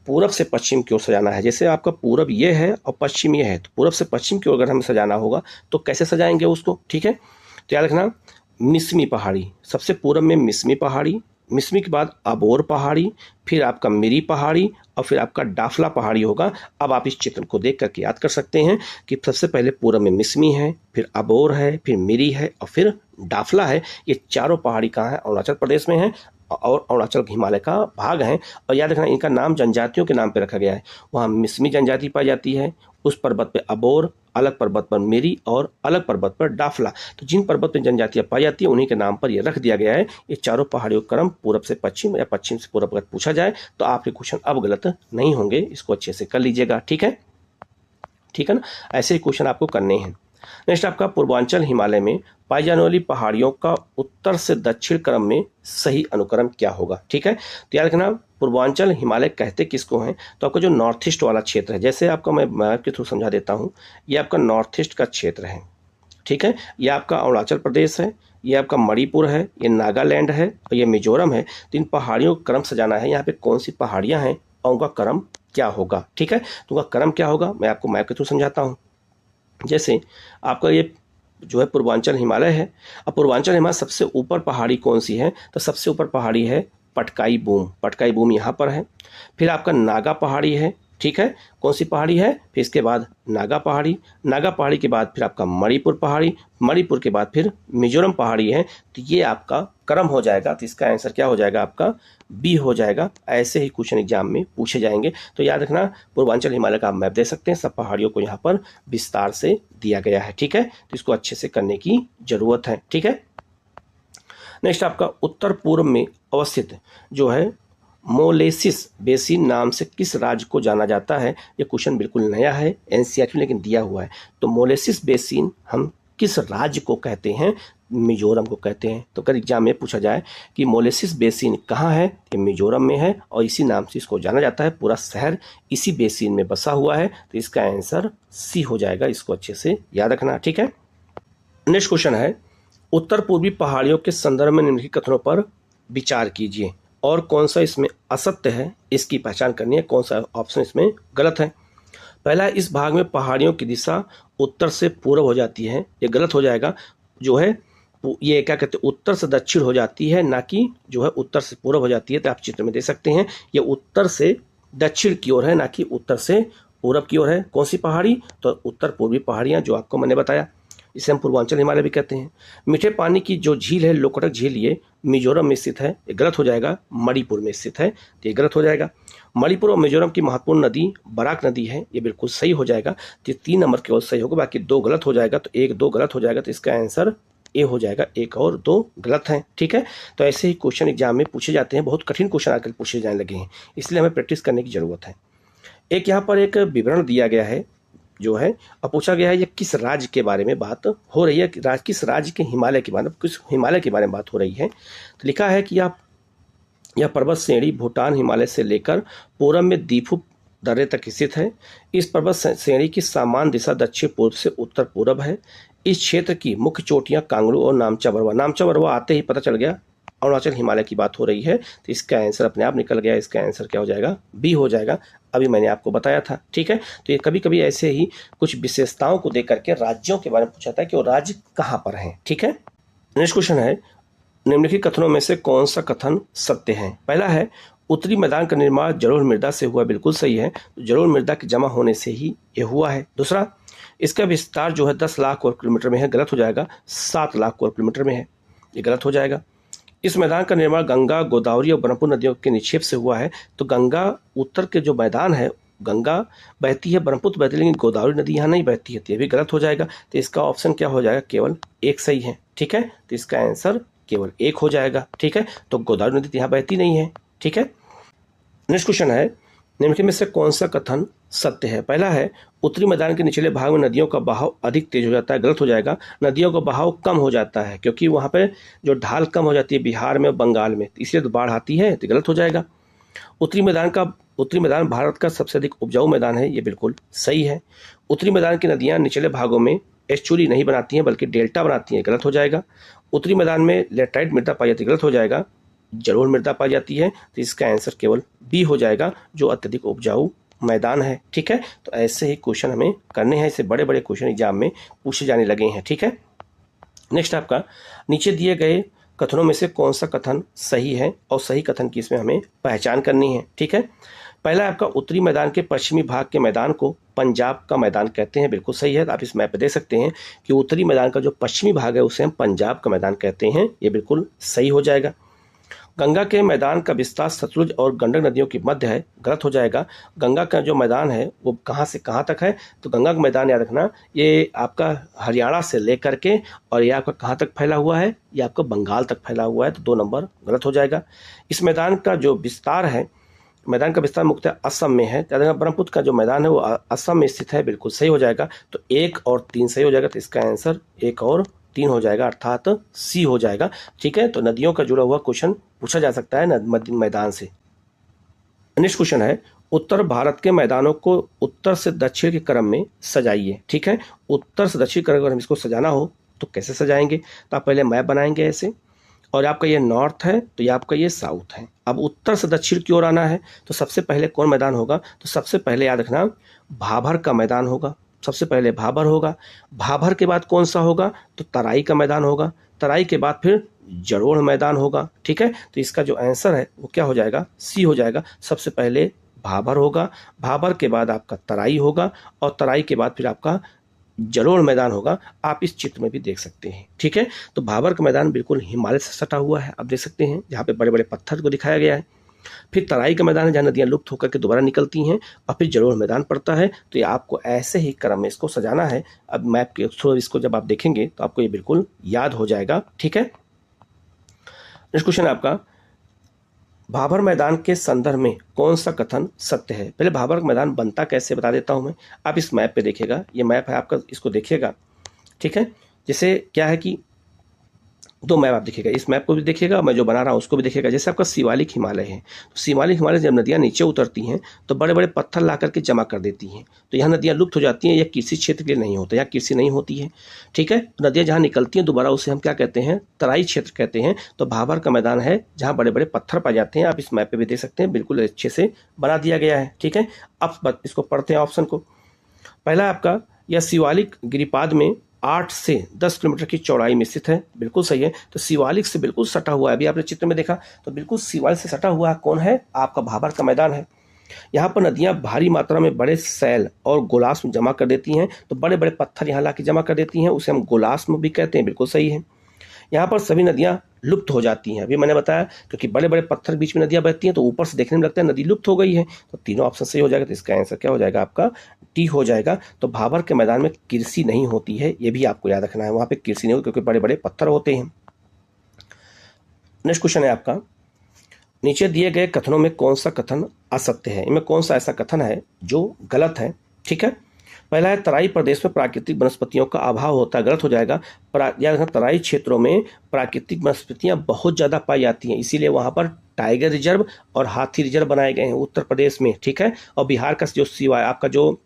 B: पूरब से पश्चिम की ओर सजाना है, जैसे आपका पूरब ये है और पश्चिम ये है, तो पूरब से पश्चिम की ओर अगर हमें सजाना होगा तो कैसे सजाएंगे उसको। ठीक है, तो याद रखना, मिसमी पहाड़ी, सबसे पूरब में मिसमी पहाड़ी, मिसमी के बाद अबोर पहाड़ी, फिर आपका मिरी पहाड़ी, और फिर आपका डाफला पहाड़ी होगा। अब आप इस चित्र को देख करके याद कर सकते हैं कि सबसे पहले पूरब में मिसमी है, फिर अबोर है, फिर मिरी है, और फिर डाफला है। ये चारों पहाड़ी कहाँ है, अरुणाचल प्रदेश में है, और अरुणाचल हिमालय का भाग है। और याद रखना, इनका नाम जनजातियों के नाम पे रखा गया है। वहाँ मिसमी जनजाति पाई जाती है, उस पर्वत पे अबोर, अलग पर्वत पर मेरी, और अलग पर्वत पर डाफला। तो जिन पर्वत पर जनजातियां पाई जाती है उन्हीं के नाम पर यह रख दिया गया है। ये चारों पहाड़ियों का क्रम पूरब से पश्चिम या पश्चिम से पूरब अगर पूछा जाए तो आपके क्वेश्चन अब गलत नहीं होंगे, इसको अच्छे से कर लीजिएगा। ठीक है, ठीक है ना, ऐसे ही क्वेश्चन आपको करने हैं। नेक्स्ट आपका, पूर्वांचल हिमालय में पाई जाने वाली पहाड़ियों का उत्तर से दक्षिण क्रम में सही अनुक्रम क्या होगा। ठीक है, तो याद रखना, पूर्वांचल हिमालय कहते किसको हैं, तो आपका जो नॉर्थ ईस्ट वाला क्षेत्र है, जैसे आपका मैं मैप के थ्रू समझा देता हूँ, ये आपका नॉर्थ ईस्ट का क्षेत्र है। ठीक है, ये आपका अरुणाचल प्रदेश है, ये आपका मणिपुर है, ये नागालैंड है, और ये मिजोरम है। तो इन पहाड़ियों का क्रम सजाना है, यहाँ पे कौन सी पहाड़ियाँ हैं और उनका क्रम क्या होगा। ठीक है, तो उनका क्रम क्या होगा मैं आपको मैप के थ्रू समझाता हूँ। जैसे आपका ये जो है पूर्वांचल हिमालय है, अब पूर्वांचल हिमालय सबसे ऊपर पहाड़ी कौन सी है, तो सबसे ऊपर पहाड़ी है पटकाई बूम, पटकाई बूम यहाँ पर है। फिर आपका नागा पहाड़ी है, ठीक है, कौन सी पहाड़ी है, फिर इसके बाद नागा पहाड़ी, नागा पहाड़ी के बाद फिर आपका मणिपुर पहाड़ी, मणिपुर के बाद फिर मिजोरम पहाड़ी है। तो ये आपका क्रम हो जाएगा, तो इसका आंसर क्या हो जाएगा, आपका बी हो जाएगा। ऐसे ही क्वेश्चन एग्जाम में पूछे जाएंगे, तो याद रखना, पूर्वांचल हिमालय का आप मैप दे सकते हैं, सब पहाड़ियों को यहाँ पर विस्तार से दिया गया है। ठीक है, तो इसको अच्छे से करने की जरूरत है। ठीक है, नेक्स्ट आपका, उत्तर पूर्व में अवस्थित जो है मोलेसिस बेसिन नाम से किस राज्य को जाना जाता है। ये क्वेश्चन बिल्कुल नया है, एनसीईआरटी में लेकिन दिया हुआ है। तो मोलेसिस बेसिन हम किस राज्य को कहते हैं, मिजोरम को कहते हैं। तो अगर एग्जाम में पूछा जाए कि मोलेसिस बेसिन कहाँ है, ये मिजोरम में है, और इसी नाम से इसको जाना जाता है, पूरा शहर इसी बेसिन में बसा हुआ है। तो इसका आंसर सी हो जाएगा, इसको अच्छे से याद रखना। ठीक है, नेक्स्ट क्वेश्चन है, उत्तर पूर्वी पहाड़ियों के संदर्भ में निम्नलिखित कथनों पर विचार कीजिए और कौन सा इसमें असत्य है, इसकी पहचान करनी है, कौन सा ऑप्शन इसमें गलत है। पहला, इस भाग में पहाड़ियों की दिशा उत्तर से पूर्व हो जाती है, ये गलत हो जाएगा। जो है ये क्या कहते हैं, उत्तर से दक्षिण हो जाती है, ना कि जो है उत्तर से पूर्व हो जाती है। तो आप चित्र में देख सकते हैं, ये उत्तर से दक्षिण की ओर है, ना कि उत्तर से पूर्व की ओर है। कौन सी पहाड़ी, तो उत्तर पूर्वी पहाड़ियाँ जो आपको मैंने बताया। इसे हम पूर्वांचल हिमालय भी कहते हैं। मीठे पानी की जो झील है लोकटक झील, ये मिजोरम में स्थित है, ये गलत हो जाएगा। मणिपुर में स्थित है, तो ये गलत हो जाएगा। मणिपुर और मिजोरम की महत्वपूर्ण नदी बराक नदी है, ये बिल्कुल सही हो जाएगा। तो 3 नंबर केवल सही होगा, बाकी 2 गलत हो जाएगा। तो 1 2 गलत हो जाएगा, तो इसका आंसर ए हो जाएगा। 1 और 2 गलत हैं, ठीक है। तो ऐसे ही क्वेश्चन एग्जाम में पूछे जाते हैं, बहुत कठिन क्वेश्चन आकर पूछे जाने लगे हैं, इसलिए हमें प्रैक्टिस करने की जरूरत है। एक यहाँ पर एक विवरण दिया गया है जो है, अब पूछा गया है ये किस राज्य के बारे में बात हो रही है, किस राज्य के हिमालय के बारे में, किस हिमालय के बारे में बात हो रही है। तो लिखा है कि यह पर्वत श्रेणी भूटान हिमालय से लेकर पूरब में दीफू दर्रे तक स्थित है। इस पर्वत श्रेणी की सामान्य दिशा दक्षिण पूर्व से उत्तर पूर्व है। इस क्षेत्र की मुख्य चोटियां कांगड़ू और नामचा बरवा, नामचा बरवा आते ही पता चल गया अरुणाचल हिमालय की बात हो रही है, तो इसका आंसर अपने आप निकल गया। इसका आंसर क्या हो जाएगा, बी हो जाएगा। अभी मैंने आपको बताया था, ठीक है। तो ये कभी कभी ऐसे ही कुछ विशेषताओं को देख करके राज्यों के बारे में पूछा था कि वो राज्य कहाँ पर हैं, ठीक है। नेक्स्ट क्वेश्चन है, निम्नलिखित कथनों में से कौन सा कथन सत्य है। पहला है, उत्तरी मैदान का निर्माण जलोढ़ मृदा से हुआ, बिल्कुल सही है। जलोढ़ मृदा के जमा होने से ही ये हुआ है। दूसरा, इसका विस्तार जो है 10 लाख वर्ग किलोमीटर में है, गलत हो जाएगा। 7 लाख वर्ग किलोमीटर में है, ये गलत हो जाएगा। इस मैदान का निर्माण गंगा, गोदावरी और ब्रह्मपुत्र नदियों के निक्षेप से हुआ है। तो गंगा उत्तर के जो मैदान है, गंगा बहती है, ब्रह्मपुत्र बहती है, लेकिन गोदावरी नदी यहाँ नहीं बहती है, तो ये भी गलत हो जाएगा। तो इसका ऑप्शन क्या हो जाएगा, केवल 1 सही है, ठीक है। तो इसका आंसर केवल 1 हो जाएगा, ठीक है। तो गोदावरी नदी यहाँ बहती नहीं है, ठीक है। नेक्स्ट क्वेश्चन है, निम्नलिखित में से कौन सा कथन सत्य है। पहला है, उत्तरी मैदान के निचले भाग में नदियों का बहाव अधिक तेज हो जाता है, गलत हो जाएगा। नदियों का बहाव कम हो जाता है, क्योंकि वहाँ पे जो ढाल कम हो जाती है बिहार में, बंगाल में, इसलिए तो बाढ़ आती है, तो गलत हो जाएगा। उत्तरी मैदान भारत का सबसे अधिक उपजाऊ मैदान है, ये बिल्कुल सही है। उत्तरी मैदान की नदियाँ निचले भागों में एस्चुरी नहीं बनाती हैं, बल्कि डेल्टा बनाती हैं, गलत हो जाएगा। उत्तरी मैदान में लेटराइट मृदा पाई जाती है, गलत हो जाएगा। जलोढ़ मृदा पाई जाती है, तो इसका आंसर केवल बी हो जाएगा, जो अत्यधिक उपजाऊ मैदान है, ठीक है। तो ऐसे ही क्वेश्चन हमें करने हैं, इससे बड़े बड़े क्वेश्चन एग्जाम में पूछे जाने लगे हैं, ठीक है। नेक्स्ट आपका, नीचे दिए गए कथनों में से कौन सा कथन सही है, और सही कथन की इसमें हमें पहचान करनी है, ठीक है। पहला आपका, उत्तरी मैदान के पश्चिमी भाग के मैदान को पंजाब का मैदान कहते हैं, बिल्कुल सही है। आप इस मैप पे देख सकते हैं कि उत्तरी मैदान का जो पश्चिमी भाग है उसे हम पंजाब का मैदान कहते हैं, ये बिल्कुल सही हो जाएगा। गंगा के मैदान का विस्तार सतलुज और गंडक नदियों के मध्य है, गलत हो जाएगा। गंगा का जो मैदान है वो कहाँ से कहाँ तक है, तो गंगा का मैदान याद रखना, ये आपका हरियाणा से लेकर के और ये आपका कहाँ तक फैला हुआ है, ये आपका बंगाल तक फैला हुआ है, तो 2 नंबर गलत हो जाएगा। इस मैदान का जो विस्तार है, मैदान का विस्तार मुख्यतः असम में है। ब्रह्मपुत्र का जो मैदान है वो असम में स्थित है, बिल्कुल सही हो जाएगा। तो 1 और 3 सही हो जाएगा, तो इसका आंसर 1 और 3 हो जाएगा, अर्थात सी हो जाएगा, ठीक है। तो नदियों का जुड़ा हुआ क्वेश्चन पूछा जा सकता है मैदान से। नेक्स्ट क्वेश्चन है, उत्तर भारत के मैदानों को उत्तर से दक्षिण के क्रम में सजाइए, ठीक है। उत्तर से दक्षिण क्रम, अगर हम इसको सजाना हो तो कैसे सजाएंगे, तो आप पहले मैप बनाएंगे ऐसे, और आपका ये नॉर्थ है तो ये आपका ये साउथ है। अब उत्तर से दक्षिण की ओर आना है, तो सबसे पहले कौन मैदान होगा, तो सबसे पहले याद रखना भाभर का मैदान होगा, सबसे पहले भाभर होगा। भाभर के बाद कौन सा होगा, तो तराई का मैदान होगा। तराई के बाद फिर जलोढ़ मैदान होगा, ठीक है। तो इसका जो आंसर है वो क्या हो जाएगा, सी हो जाएगा। सबसे पहले भाभर होगा, भाभर के बाद आपका तराई होगा, और तराई के बाद फिर आपका जलोढ़ मैदान होगा। आप इस चित्र में भी देख सकते हैं, ठीक है। तो भाभर का मैदान बिल्कुल हिमालय से सटा हुआ है, आप देख सकते हैं, जहाँ पे बड़े बड़े पत्थर को दिखाया गया है। फिर तराई का मैदान है, जहाँ नदियाँ लुप्त होकर के दोबारा निकलती हैं, और फिर जलोढ़ मैदान पड़ता है। तो ये आपको ऐसे ही क्रम में इसको सजाना है। अब मैप के थ्रू इसको जब आप देखेंगे तो आपको ये बिल्कुल याद हो जाएगा, ठीक है। नेक्स्ट क्वेश्चन आपका, भाभर मैदान के संदर्भ में कौन सा कथन सत्य है। पहले भाभर का मैदान बनता कैसे बता देता हूं मैं। आप इस मैप पे देखिएगा, ये मैप है आपका, इसको देखिएगा, ठीक है। जैसे क्या है कि 2 मैप आप देखिएगा, इस मैप को भी देखिएगा, मैं जो बना रहा हूँ उसको भी देखिएगा। जैसे आपका शिवालिक हिमालय है, तो शिवालिक हिमालय जब नदियाँ नीचे उतरती हैं तो बड़े बड़े पत्थर ला करके जमा कर देती हैं, तो यहाँ नदियाँ लुप्त हो जाती हैं। यह कृषि क्षेत्र के लिए नहीं होता, यहाँ कृषि नहीं होती है, ठीक है। नदियाँ जहाँ निकलती हैं दोबारा उसे हम क्या कहते हैं, तराई क्षेत्र कहते हैं। तो भाभर का मैदान है जहाँ बड़े बड़े पत्थर पाए जाते हैं, आप इस मैप पे भी देख सकते हैं, बिल्कुल अच्छे से बना दिया गया है, ठीक है। अब इसको पढ़ते हैं ऑप्शन को। पहला आपका, यह शिवालिक गिरिपाद में 8 से 10 किलोमीटर की चौड़ाई में स्थित है, बिल्कुल सही है। तो शिवालिक से बिल्कुल सटा हुआ है, अभी आपने चित्र में देखा, तो बिल्कुल शिवालिक से सटा हुआ कौन है, आपका भाभर का मैदान है। यहाँ पर नदियाँ भारी मात्रा में बड़े सैल और गोलास्म जमा कर देती हैं, तो बड़े बड़े पत्थर यहाँ लाके जमा कर देती हैं, उसे हम गोलास्म भी कहते हैं, बिल्कुल सही है। यहाँ पर सभी नदियाँ लुप्त हो जाती हैं, अभी मैंने बताया, क्योंकि बड़े बड़े पत्थर बीच में नदियाँ बहती हैं तो ऊपर से देखने में लगता है नदी लुप्त हो गई है, तो तीनों ऑप्शन सही हो जाएगा। तो इसका आंसर क्या हो जाएगा आपका, डी हो जाएगा। तो भाबर के मैदान में कृषि नहीं होती है, ये भी आपको याद रखना है, वहाँ पे कृषि नहीं होती क्योंकि बड़े बड़े पत्थर होते हैं। नेक्स्ट क्वेश्चन है आपका, नीचे दिए गए कथनों में कौन सा कथन असत्य है, इनमें कौन सा ऐसा कथन है जो गलत है। ठीक है, पहला है तराई प्रदेश में प्राकृतिक वनस्पतियों का अभाव होता है, गलत हो जाएगा। याद रखना, तराई क्षेत्रों में प्राकृतिक वनस्पतियां बहुत ज़्यादा पाई जाती हैं, इसीलिए वहाँ पर टाइगर रिजर्व और हाथी रिजर्व बनाए गए हैं उत्तर प्रदेश में। ठीक है, और बिहार का जो सिवाय आपका जो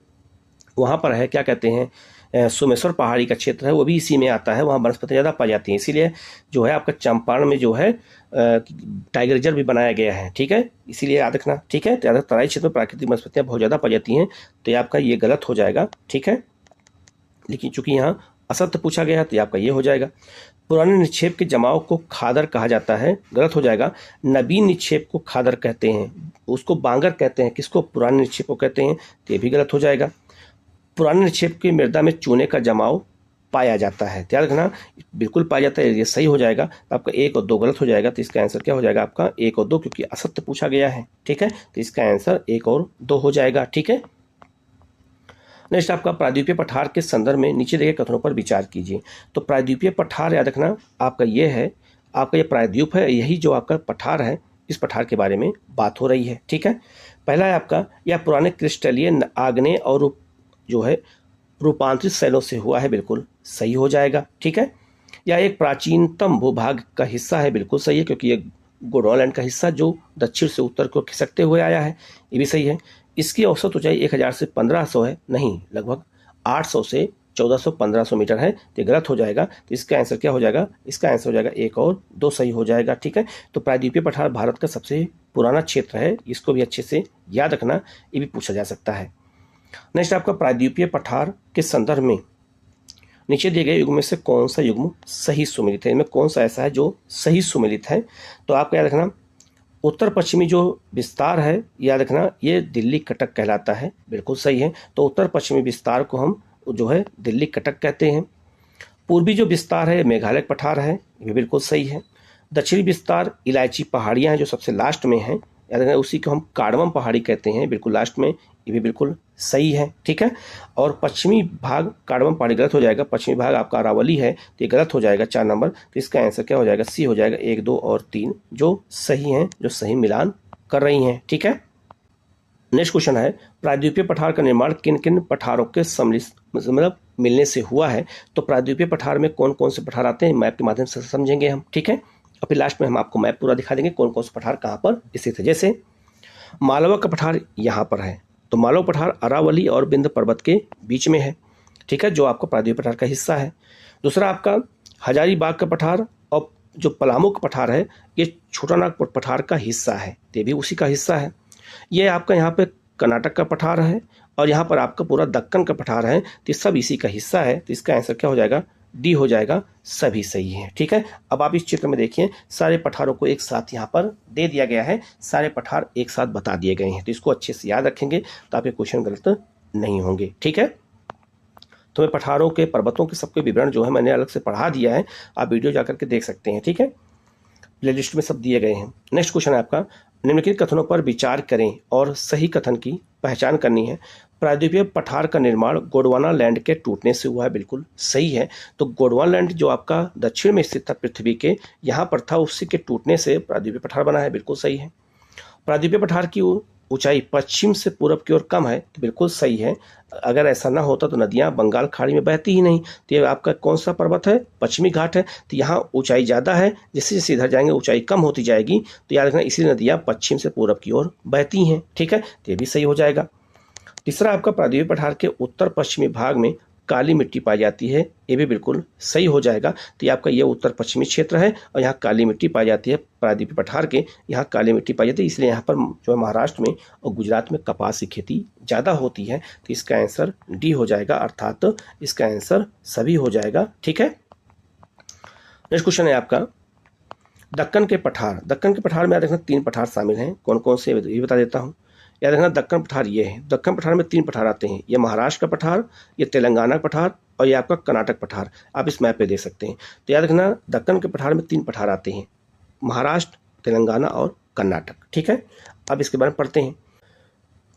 B: वहाँ पर है क्या कहते हैं, सोमेश्वर पहाड़ी का क्षेत्र है, वो भी इसी में आता है, वहाँ वनस्पति ज़्यादा पाई जाती हैं, इसीलिए जो है आपका चंपारण में जो है टाइगर रिजर्व भी बनाया गया है। ठीक है, इसीलिए याद रखना। ठीक है, तो तराई क्षेत्र में प्राकृतिक वनस्पतियाँ बहुत ज़्यादा पाई जाती हैं, तो ये आपका ये गलत हो जाएगा। ठीक है, लेकिन चूंकि यहाँ असत्य पूछा गया है तो ये आपका ये हो जाएगा। पुराने निक्षेप के जमाव को खादर कहा जाता है, गलत हो जाएगा। नवीन निक्षेप को खादर कहते हैं, उसको बांगर कहते हैं, किसको, पुराने निक्षेप को कहते हैं, तो ये भी गलत हो जाएगा। पुराने निक्षेप की मृदा में चूने का जमाव पाया जाता है, ध्यान रखना, बिल्कुल पाया जाता है, ये सही हो जाएगा। तो आपका 1 और 2 गलत हो जाएगा, तो इसका आंसर क्या हो जाएगा आपका 1 और 2, क्योंकि असत्य पूछा गया है। ठीक है, तो इसका आंसर 1 और 2 हो जाएगा। ठीक है, नेक्स्ट आपका प्रायद्वीपीय पठार के संदर्भ में नीचे दिए गए कथनों पर विचार कीजिए। तो प्रायद्वीपीय पठार याद रखना आपका ये है, आपका ये प्रायद्वीप है, यही जो आपका पठार है, इस पठार के बारे में बात हो रही है। ठीक है, पहला है आपका, यह पुराने क्रिस्टलीय आग्नेय और जो है रूपांतरित शैलों से हुआ है, बिल्कुल सही हो जाएगा। ठीक है, यह एक प्राचीनतम भूभाग का हिस्सा है, बिल्कुल सही है, क्योंकि ये गोंडवाना का हिस्सा जो दक्षिण से उत्तर को खिसकते हुए आया है, ये भी सही है। इसकी औसत ऊंचाई 1000 से 1500 है, नहीं, लगभग 800 से 1400-1500 मीटर है, तो ये गलत हो जाएगा। तो इसका आंसर क्या हो जाएगा, इसका आंसर हो जाएगा 1 और 2 सही हो जाएगा। ठीक है, तो प्रायद्वीपीय पठार भारत का सबसे पुराना क्षेत्र है, इसको भी अच्छे से याद रखना, ये भी पूछा जा सकता है। नेक्स्ट आपका प्रायद्वीपीय पठार के संदर्भ में नीचे दिए गए युग्म में से कौन सा युग्म सही सुमेलित है, इनमें कौन सा ऐसा है जो सही सुमेलित है। तो आपको याद रखना, उत्तर पश्चिमी जो विस्तार है, याद रखना, ये दिल्ली कटक कहलाता है, बिल्कुल सही है। तो उत्तर पश्चिमी विस्तार को हम जो है दिल्ली कटक कहते हैं। पूर्वी जो विस्तार है मेघालय पठार है, ये भी बिल्कुल सही है। दक्षिणी विस्तार इलायची पहाड़ियाँ हैं जो सबसे लास्ट में हैं, याद रखना, उसी को हम कार्डमम पहाड़ी कहते हैं, बिल्कुल लास्ट में, ये भी बिल्कुल सही है। ठीक है, और पश्चिमी भाग कार्डमम पहाड़ी गलत हो जाएगा, पश्चिमी भाग आपका अरावली है, तो ये गलत हो जाएगा 4 नंबर। तो इसका आंसर क्या हो जाएगा, सी हो जाएगा। 1, 2 और 3 जो सही हैं, जो सही मिलान कर रही हैं। ठीक है, नेक्स्ट क्वेश्चन है, प्रायद्वीपीय पठार का निर्माण किन किन पठारों के मतलब मिलने से हुआ है। तो प्रायद्वीपीय पठार में कौन कौन से पठार आते हैं, मैप के माध्यम से समझेंगे हम। ठीक है, और फिर लास्ट में हम आपको मैप पूरा दिखा देंगे कौन कौन से पठार कहाँ पर स्थित है। जैसे मालवा का पठार यहाँ पर है, तो मालवा पठार अरावली और विंध्य पर्वत के बीच में है। ठीक है, जो आपका प्रायद्वीपीय पठार का हिस्सा है। दूसरा आपका हजारीबाग का पठार और जो पलामू का पठार है, ये छोटानागपुर पठार का हिस्सा है, ये भी उसी का हिस्सा है। ये आपका यहाँ पे कर्नाटक का पठार है, और यहाँ पर आपका पूरा दक्कन का पठार है, तो सब इसी का हिस्सा है। तो इसका आंसर क्या हो जाएगा, डी हो जाएगा, सभी सही है। ठीक है, अब आप इस चित्र में देखिए, सारे पठारों को एक साथ यहाँ पर दे दिया गया है, सारे पठार एक साथ बता दिए गए हैं, तो इसको अच्छे से याद रखेंगे तो आपके क्वेश्चन गलत नहीं होंगे। ठीक है, तो मैं पठारों के, पर्वतों के सबके विवरण जो है मैंने अलग से पढ़ा दिया है, आप वीडियो जाकर के देख सकते हैं। ठीक है, प्लेलिस्ट में सब दिए गए हैं। नेक्स्ट क्वेश्चन है आपका, निम्नलिखित कथनों पर विचार करें और सही कथन की पहचान करनी है। प्रायद्वीपीय पठार का निर्माण गोंडवाना लैंड के टूटने से हुआ है, बिल्कुल सही है। तो गोंडवाना लैंड जो आपका दक्षिण में स्थित था पृथ्वी के, यहाँ पर था, उसी के टूटने से प्रायद्वीपीय पठार बना है, बिल्कुल सही है। प्रायद्वीपीय पठार की ऊंचाई पश्चिम से पूरब की ओर कम है, तो बिल्कुल सही है। अगर ऐसा ना होता तो नदियाँ बंगाल खाड़ी में बहती ही नहीं। तो ये आपका कौन सा पर्वत है, पश्चिमी घाट है, तो यहाँ ऊंचाई ज़्यादा है, जैसे जैसे इधर जाएंगे ऊंचाई कम होती जाएगी, तो याद रखना इसलिए नदियाँ पश्चिम से पूरब की ओर बहती हैं। ठीक है, तो ये भी सही हो जाएगा। तीसरा आपका प्रायद्वीपीय पठार के उत्तर पश्चिमी भाग में काली मिट्टी पाई जाती है, ये भी बिल्कुल सही हो जाएगा। तो ये आपका ये उत्तर पश्चिमी क्षेत्र है और यहाँ काली मिट्टी पाई जाती है, प्रायद्वीपीय पठार के यहाँ काली मिट्टी पाई जाती है, इसलिए यहाँ पर जो है महाराष्ट्र में और गुजरात में कपास की खेती ज़्यादा होती है। तो इसका आंसर डी हो जाएगा, अर्थात इसका आंसर सभी हो जाएगा। ठीक है, नेक्स्ट क्वेश्चन है आपका, दक्कन के पठार। दक्कन के पठार में याद रखना 3 पठार शामिल हैं, कौन कौन से ये बता देता हूँ। याद रखना दक्कन पठार ये है। दक्कन पठार में 3 पठार आते हैं, ये महाराष्ट्र का पठार, ये तेलंगाना का पठार और ये आपका कर्नाटक पठार। आप इस मैप पे देख सकते हैं। तो याद रखना दक्कन के पठार में 3 पठार आते हैं, महाराष्ट्र, तेलंगाना और कर्नाटक। ठीक है, अब इसके बारे में पढ़ते हैं।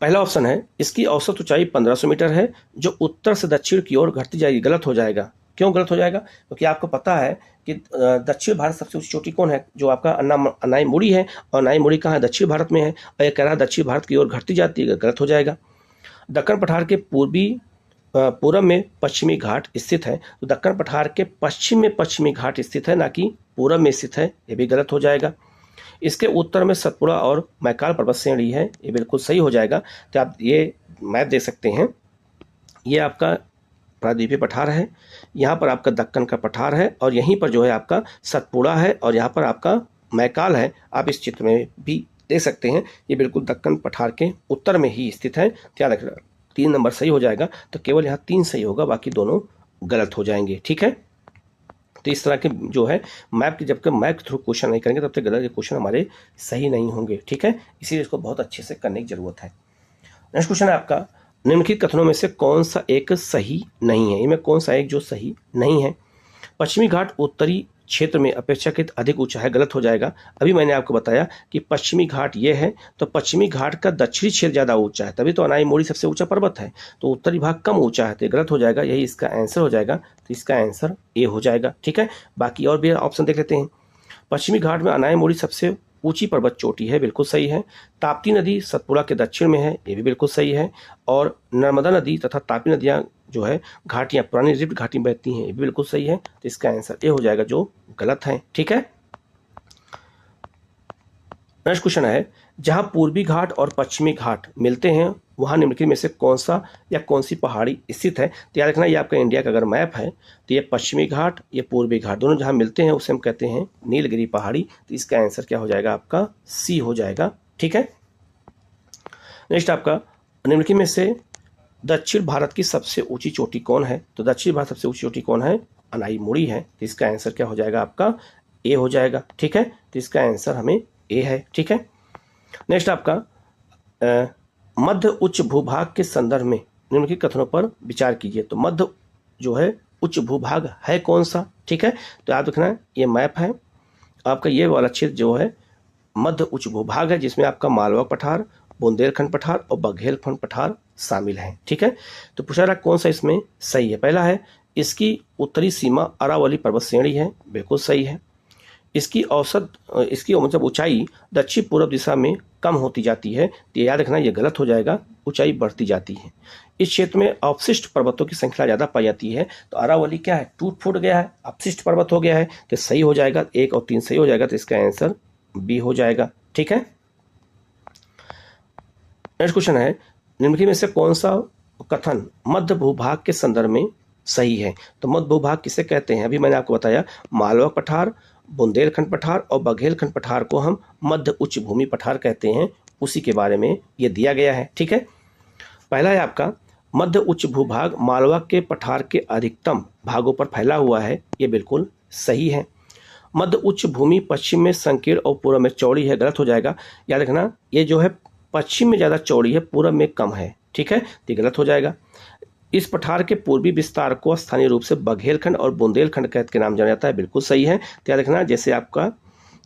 B: पहला ऑप्शन है इसकी औसत ऊंचाई 1500 मीटर है, जो उत्तर से दक्षिण की ओर घटती जाएगी। गलत हो जाएगा। क्यों गलत हो जाएगा? क्योंकि आपको पता है कि दक्षिण भारत सबसे ऊंची चोटी कौन है? जो आपका अनाईमुड़ी है, और अनाईमुड़ी कहाँ है? दक्षिण भारत में है, और ये कह रहा है दक्षिण भारत की ओर घटती जाती है। गलत हो जाएगा। दक्कन पठार के पूर्व में पश्चिमी घाट स्थित है, तो दक्कन पठार के पश्चिम में पश्चिमी घाट स्थित है, ना कि पूर्व में स्थित है। ये भी गलत हो जाएगा। इसके उत्तर में सतपुड़ा और मैकाल पर्वत श्रेणी है। ये बिल्कुल सही हो जाएगा। तो आप ये मैप देख सकते हैं, ये आपका प्रायद्वीपीय पठार है, यहाँ पर आपका दक्कन का पठार है, और यहीं पर जो है आपका सतपुड़ा है, और यहाँ पर आपका मैकाल है। आप इस चित्र में भी देख सकते हैं, ये बिल्कुल दक्कन पठार के उत्तर में ही स्थित है। ध्यान रखना 3 नंबर सही हो जाएगा। तो केवल यहाँ 3 सही होगा, बाकी दोनों गलत हो जाएंगे। ठीक है, तो इस तरह के जो है मैप की जब तक मैप के थ्रू क्वेश्चन नहीं करेंगे तब तक गलत क्वेश्चन हमारे सही नहीं होंगे। ठीक है, इसीलिए इसको बहुत अच्छे से करने की जरूरत है। नेक्स्ट क्वेश्चन है आपका, निम्नलिखित कथनों में से कौन सा एक सही नहीं है? इनमें कौन सा एक जो सही नहीं है? पश्चिमी घाट उत्तरी क्षेत्र में अपेक्षाकृत अधिक ऊंचा है। गलत हो जाएगा। अभी मैंने आपको बताया कि पश्चिमी घाट ये है, तो पश्चिमी घाट का दक्षिणी क्षेत्र ज़्यादा ऊंचा है, तभी तो अनाईमुड़ी सबसे ऊंचा पर्वत है। तो उत्तरी भाग कम ऊंचा है, तो गलत हो जाएगा। यही इसका आंसर हो जाएगा। तो इसका आंसर ए हो जाएगा। ठीक है, बाकी और भी ऑप्शन देख लेते हैं। पश्चिमी घाट में अनाईमुड़ी सबसे ऊंची पर्वत चोटी है। बिल्कुल सही है। ताप्ती नदी सतपुड़ा के दक्षिण में है। ये भी बिल्कुल सही है। और नर्मदा नदी तथा तापी नदियाँ जो है घाटियाँ, पुरानी रिफ्ट घाटी बहती हैं। ये भी बिल्कुल सही है। तो इसका आंसर ए हो जाएगा, जो गलत है। ठीक है, नेक्स्ट क्वेश्चन है, जहां पूर्वी घाट और पश्चिमी घाट मिलते हैं वहां निम्नलिखित में से कौन सा या कौन सी पहाड़ी स्थित है? तो याद रखना, ये आपका इंडिया का अगर मैप है तो ये पश्चिमी घाट, ये पूर्वी घाट, दोनों जहां मिलते हैं उसे हम कहते हैं नीलगिरी पहाड़ी। तो इसका आंसर क्या हो जाएगा? आपका सी हो जाएगा। ठीक है, नेक्स्ट आपका, निम्नलिखित में से दक्षिण भारत की सबसे ऊंची चोटी कौन है? तो दक्षिण भारत सबसे ऊंची चोटी कौन है? अनाईमुड़ी है। तो इसका आंसर क्या हो जाएगा? आपका ए हो जाएगा। ठीक है, तो इसका आंसर हमें ए है। ठीक है, नेक्स्ट आपका मध्य उच्च भूभाग के संदर्भ में निम्नलिखित कथनों पर विचार कीजिए। तो मध्य जो है उच्च भूभाग है कौन सा? ठीक है, तो याद रखना ये मैप है आपका, ये वाला क्षेत्र जो है मध्य उच्च भूभाग है, जिसमें आपका मालवा पठार, बुंदेलखंड पठार और बघेलखंड पठार शामिल हैं। ठीक है, तो पूछा रहा कौन सा इसमें सही है? पहला है इसकी उत्तरी सीमा अरावली पर्वत श्रेणी है। बिल्कुल सही है। इसकी मतलब ऊंचाई दक्षिण पूर्व दिशा में कम होती जाती है। तो याद रखना ये गलत हो जाएगा, ऊंचाई बढ़ती जाती है। इस क्षेत्र में अवशिष्ट पर्वतों की संख्या ज़्यादा पाई जाती है। तो अरावली क्या है? टूट फूट गया है, अवशिष्ट पर्वत हो गया है। तो सही हो जाएगा, 1 और 3 सही हो जाएगा। तो इसका आंसर बी हो जाएगा। ठीक है, नेक्स्ट क्वेश्चन है, निम्नलिखित में से कौन सा कथन मध्य भूभाग के संदर्भ में सही है? तो मध्य भूभाग किसे कहते हैं? अभी मैंने आपको बताया, मालवा पठार, बुंदेलखंड पठार और बघेलखंड पठार को हम मध्य उच्च भूमि पठार कहते हैं। उसी के बारे में ये दिया गया है। ठीक है, पहला है आपका, मध्य उच्च भूभाग मालवा के पठार के अधिकतम भागों पर फैला हुआ है। ये बिल्कुल सही है। मध्य उच्च भूमि पश्चिम में संकीर्ण और पूर्व में चौड़ी है। गलत हो जाएगा। याद रखना ये जो है पश्चिम में ज़्यादा चौड़ी है, पूर्व में कम है। ठीक है, तो गलत हो जाएगा। इस पठार के पूर्वी विस्तार को स्थानीय रूप से बघेलखंड और बुंदेलखंड के नाम जाना जाता है। बिल्कुल सही है। तो याद रखना, जैसे आपका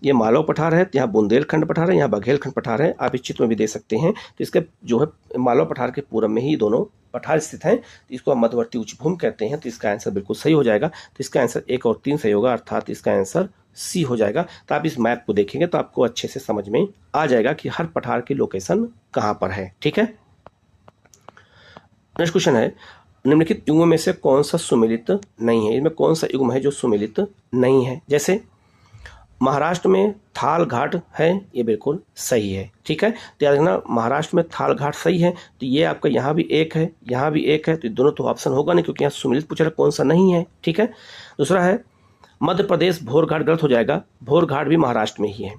B: ये मालवा पठार है, यहाँ बुंदेलखंड पठार है, यहाँ बघेलखंड पठार है। आप इस चित्र में भी देख सकते हैं। तो इसके जो है मालवा पठार के पूर्व में ही दोनों पठार स्थित हैं। तो इसको हम मध्यवर्ती उच्च भूमि कहते हैं। तो इसका आंसर बिल्कुल सही हो जाएगा। तो इसका आंसर 1 और 3 सही होगा, अर्थात इसका आंसर सी हो जाएगा। तो आप इस मैप को देखेंगे तो आपको अच्छे से समझ में आ जाएगा कि हर पठार की लोकेशन कहाँ पर है। ठीक है, नेक्स्ट क्वेश्चन है, निम्नलिखित युग्मों में से कौन सा सुमेलित नहीं है? इसमें कौन सा युग्म है जो सुमेलित नहीं है? जैसे महाराष्ट्र में थाल घाट है। ये बिल्कुल सही है। ठीक है, तो याद रखना महाराष्ट्र में थाल घाट सही है। तो ये आपका यहाँ भी 1 है, यहाँ भी 1 है। तो दोनों तो ऑप्शन होगा नहीं, क्योंकि यहाँ सुमेलित पूछा कौन सा नहीं है। ठीक है, दूसरा है मध्य प्रदेश भोर घाट। गलत हो जाएगा, भोर घाट भी महाराष्ट्र में ही है।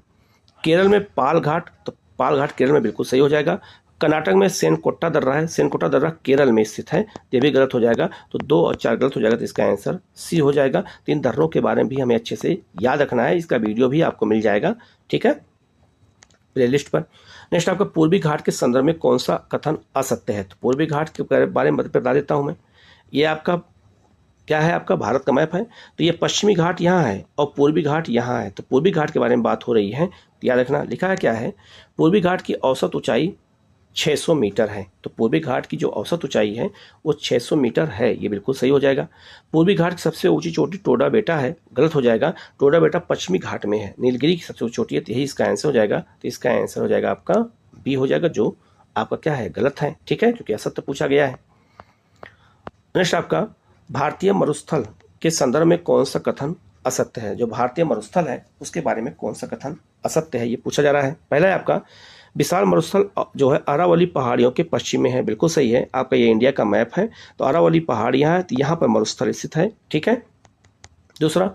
B: केरल में पाल घाट, तो पाल घाट केरल में बिल्कुल सही हो जाएगा। कर्नाटक में सेनकोट्टा दर्रा है, सेनकोट्टा दर्रा केरल में स्थित है। ये भी गलत हो जाएगा। तो 2 और 4 गलत हो जाएगा। तो इसका आंसर सी हो जाएगा। तो इन दर्रों के बारे में भी हमें अच्छे से याद रखना है। इसका वीडियो भी आपको मिल जाएगा। ठीक है, प्लेलिस्ट पर। नेक्स्ट आपका पूर्वी घाट के संदर्भ में कौन सा कथन असत्य है? तो पूर्वी घाट के बारे में बता देता हूं मैं। ये आपका क्या है, आपका भारत का मैप है। तो ये पश्चिमी घाट यहाँ है और पूर्वी घाट यहाँ है। तो पूर्वी घाट के बारे में बात हो रही है, तो याद रखना लिखा है क्या है, पूर्वी घाट की औसत ऊंचाई 600 मीटर है। तो पूर्वी घाट की जो औसत ऊंचाई है वो 600 मीटर है, ये बिल्कुल सही हो जाएगा। पूर्वी घाट की सबसे ऊंची चोटी टोडा बेटा है, गलत हो जाएगा। टोडा बेटा पश्चिमी घाट में है, नीलगिरी की सबसे ऊंची चोटी है, तो यही इसका आंसर हो जाएगा। तो इसका आंसर हो जाएगा आपका बी हो जाएगा, जो आपका क्या है, गलत है। ठीक है, क्योंकि असत्य पूछा गया है। नेक्स्ट आपका भारतीय मरुस्थल के संदर्भ में कौन सा कथन असत्य है? जो भारतीय मरुस्थल है उसके बारे में कौन सा कथन असत्य है, ये पूछा जा रहा है। पहला है आपका विशाल मरुस्थल जो है अरावली पहाड़ियों के पश्चिम में है, बिल्कुल सही है। आपका ये इंडिया का मैप है, तो अरावली पहाड़ियां हैं, तो यहाँ पर मरुस्थल स्थित है। ठीक है। दूसरा,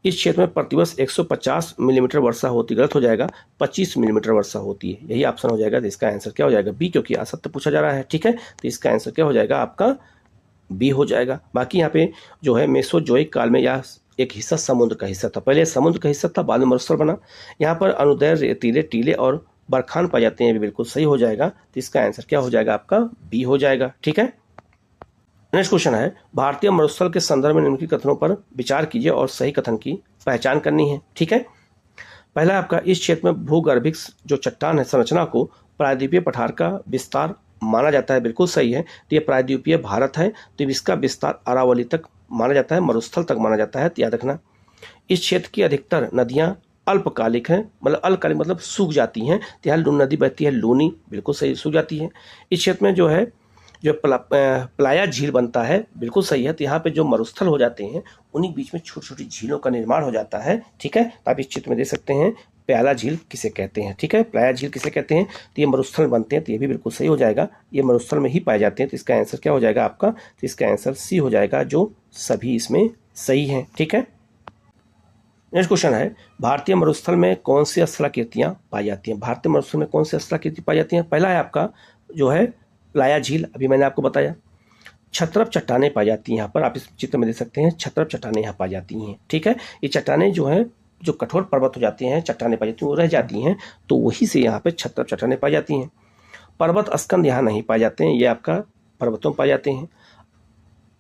B: इस क्षेत्र में प्रतिवर्ष 150 मिलीमीटर वर्षा होती, गलत हो जाएगा, 25 मिलीमीटर वर्षा होती है, यही ऑप्शन हो जाएगा। तो इसका आंसर क्या हो जाएगा, बी, क्योंकि असत्य पूछा जा रहा है। ठीक है, तो इसका आंसर क्या हो जाएगा, आपका बी हो जाएगा। बाकी यहाँ पे जो है मेसोजोइक काल में या एक हिस्सा समुद्र का हिस्सा था, पहले समुद्र का हिस्सा था, बाद में मरुस्थल बना। यहाँ पर अनुदैर्घ्य रेतीले टीले और बरखान पाए जाते हैं, भी बिल्कुल सही हो जाएगा। तो इसका आंसर क्या हो जाएगा, आपका बी हो जाएगा। ठीक है। नेक्स्ट क्वेश्चन है, भारतीय मरुस्थल के संदर्भ में निम्नलिखित कथनों पर विचार कीजिए और सही कथन की पहचान करनी है। ठीक है। पहला आपका, इस क्षेत्र में भूगर्भिक जो चट्टान है संरचना को प्रायद्वीपीय पठार का विस्तार माना जाता है, बिल्कुल सही है। तो ये प्रायद्वीपीय भारत है, तो इसका विस्तार अरावली तक माना जाता है, मरुस्थल तक माना जाता है। तो याद रखना, इस क्षेत्र की अधिकतर नदियां अल्पकालिक हैं, मतलब अल्पकालिक मतलब सूख जाती हैं। तो यहाँ लूनी नदी बहती है, लूनी, बिल्कुल सही, सूख जाती है। इस क्षेत्र में जो है जो प्लाया झील बनता है, बिल्कुल सही है। तो यहाँ पे जो मरुस्थल हो जाते हैं उन्हीं बीच में छोटी छोटी झीलों का निर्माण हो जाता है। ठीक है, तो आप इस चित्र में देख सकते हैं प्याला झील किसे कहते हैं। ठीक है, प्लाया झील किसे कहते हैं, तो ये मरुस्थल बनते हैं, तो ये भी बिल्कुल सही हो जाएगा, ये मरुस्थल में ही पाए जाते हैं। तो इसका आंसर क्या हो जाएगा आपका, तो इसका आंसर सी हो जाएगा, जो सभी इसमें सही है। ठीक है। नेक्स्ट क्वेश्चन है, भारतीय मरुस्थल में कौन सी स्थलाकृतियां पाई जाती हैं? भारतीय मरुस्थल में कौन सी स्थलाकृति पाई जाती हैं? पहला है आपका जो है प्लाया झील, अभी मैंने आपको बताया। छत्रप चट्टानें पाई जाती हैं यहाँ पर, आप इस चित्र में देख सकते हैं, छत्रप चट्टानें यहाँ पाई जाती हैं। ठीक है, ये चट्टानें जो है जो कठोर पर्वत हो जाते हैं, चट्टानें पाई जाती हैं, वो रह जाती हैं, तो वही से यहाँ पे छत्रप चट्टानें पाई जाती हैं। पर्वत स्कंद यहाँ नहीं पाए जाते हैं, ये आपका पर्वतों में पाए जाते हैं।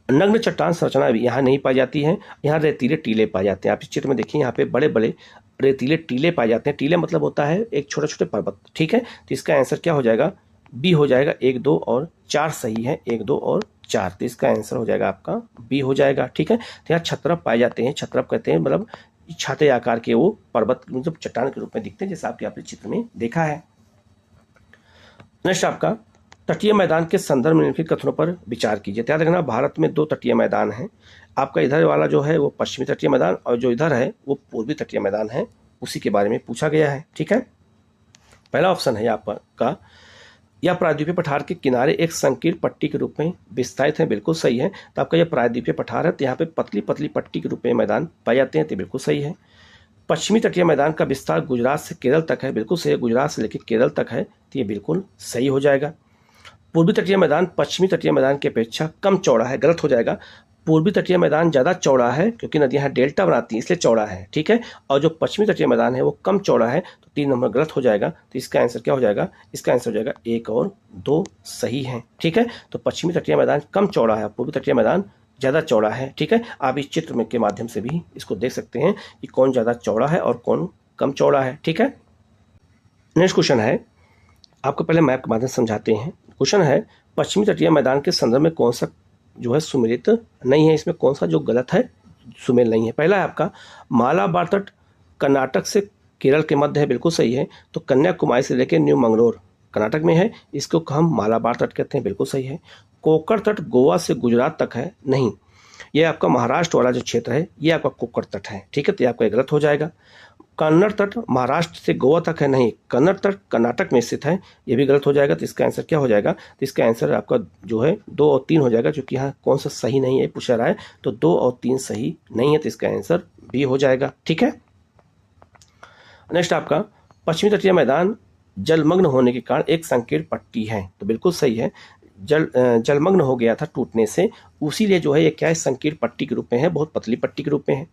B: नग्न चट्टान संरचना भी यहाँ नहीं पाई जाती है, यहाँ रेतीले टीले पाए जाते हैं। आप इस चित्र में देखिए, यहाँ पे बड़े बड़े रेतीले टीले पाए जाते हैं। टीले मतलब होता है एक छोटे छोटे पर्वत। ठीक है, तो इसका आंसर क्या हो जाएगा, बी हो जाएगा। 1, 2 और 4 सही है, 1, 2 और 4, तो इसका आंसर हो जाएगा आपका बी हो जाएगा। ठीक है, तो यहाँ छत्रप पाए जाते हैं, छत्रप कहते हैं मतलब छाते आकार के वो पर्वत मतलब चट्टान के रूप में दिखते हैं, जैसा आपके आपने चित्र में देखा है। नेक्स्ट आपका, तटीय मैदान के संदर्भ में निम्नलिखित कथनों पर विचार कीजिए। याद रखना, भारत में 2 तटीय मैदान हैं। आपका इधर वाला जो है वो पश्चिमी तटीय मैदान, और जो इधर है वो पूर्वी तटीय मैदान है, उसी के बारे में पूछा गया है। ठीक है, पहला ऑप्शन है आपका, यह प्रायद्वीपीय पठार के किनारे एक संकीर्ण पट्टी के रूप में विस्तारित है, बिल्कुल सही है। तो आपका यह प्रायद्वीपीय पठार है, तो यहाँ पे पतली पतली पट्टी के रूप में मैदान पाए जाते हैं, तो बिल्कुल सही है। पश्चिमी तटीय मैदान का विस्तार गुजरात से केरल तक है, बिल्कुल सही है, गुजरात से लेकर केरल तक है, तो ये बिल्कुल सही हो जाएगा। पूर्वी तटीय मैदान पश्चिमी तटीय मैदान की अपेक्षा कम चौड़ा है, गलत हो जाएगा। पूर्वी तटीय मैदान ज़्यादा चौड़ा है, क्योंकि नदियाँ डेल्टा बनाती हैं, इसलिए चौड़ा है। ठीक है, और जो पश्चिमी तटीय मैदान है वो कम चौड़ा है, तो 3 नंबर गलत हो जाएगा। तो इसका आंसर क्या हो जाएगा, इसका आंसर हो जाएगा 1 और 2 सही है। ठीक है, तो पश्चिमी तटीय मैदान कम चौड़ा है, पूर्वी तटीय मैदान ज़्यादा चौड़ा है। ठीक है, आप इस चित्र में के माध्यम से भी इसको देख सकते हैं कि कौन ज़्यादा चौड़ा है और कौन कम चौड़ा है। ठीक है। नेक्स्ट क्वेश्चन है, आपको पहले मैप के माध्यम से समझाते हैं। क्वेश्चन है, पश्चिमी तटीय मैदान के संदर्भ में कौन सा जो है सुमेलित नहीं है, इसमें कौन सा जो गलत है, सुमेल नहीं है। पहला है आपका मालाबार तट कर्नाटक से केरल के मध्य है, बिल्कुल सही है। तो कन्याकुमारी से लेकर न्यू मंगलोर कर्नाटक में है, इसको हम मालाबार तट कहते हैं, बिल्कुल सही है। कोक्कर तट गोवा से गुजरात तक है, नहीं, ये आपका महाराष्ट्र वाला जो क्षेत्र है ये आपका कोक्कर तट है। ठीक है, तो ये आपका गलत हो जाएगा। कन्नड़ तट महाराष्ट्र से गोवा तक है, नहीं, कन्नड़ तट कर्नाटक में स्थित है, ये भी गलत हो जाएगा। तो इसका आंसर क्या हो जाएगा, तो इसका आंसर आपका जो है 2 और 3 हो जाएगा, क्योंकि यहाँ कौन सा सही नहीं है पूछा रहा है, तो 2 और 3 सही नहीं है, तो इसका आंसर बी हो जाएगा। ठीक है। नेक्स्ट आपका, पश्चिमी तटीय मैदान जलमग्न होने के कारण एक संकीर्ण पट्टी है, तो बिल्कुल सही है। जलमग्न हो गया था टूटने से, उसी लिए जो है ये क्या है, संकीर्ण पट्टी के रूप में है, बहुत पतली पट्टी के रूप में है।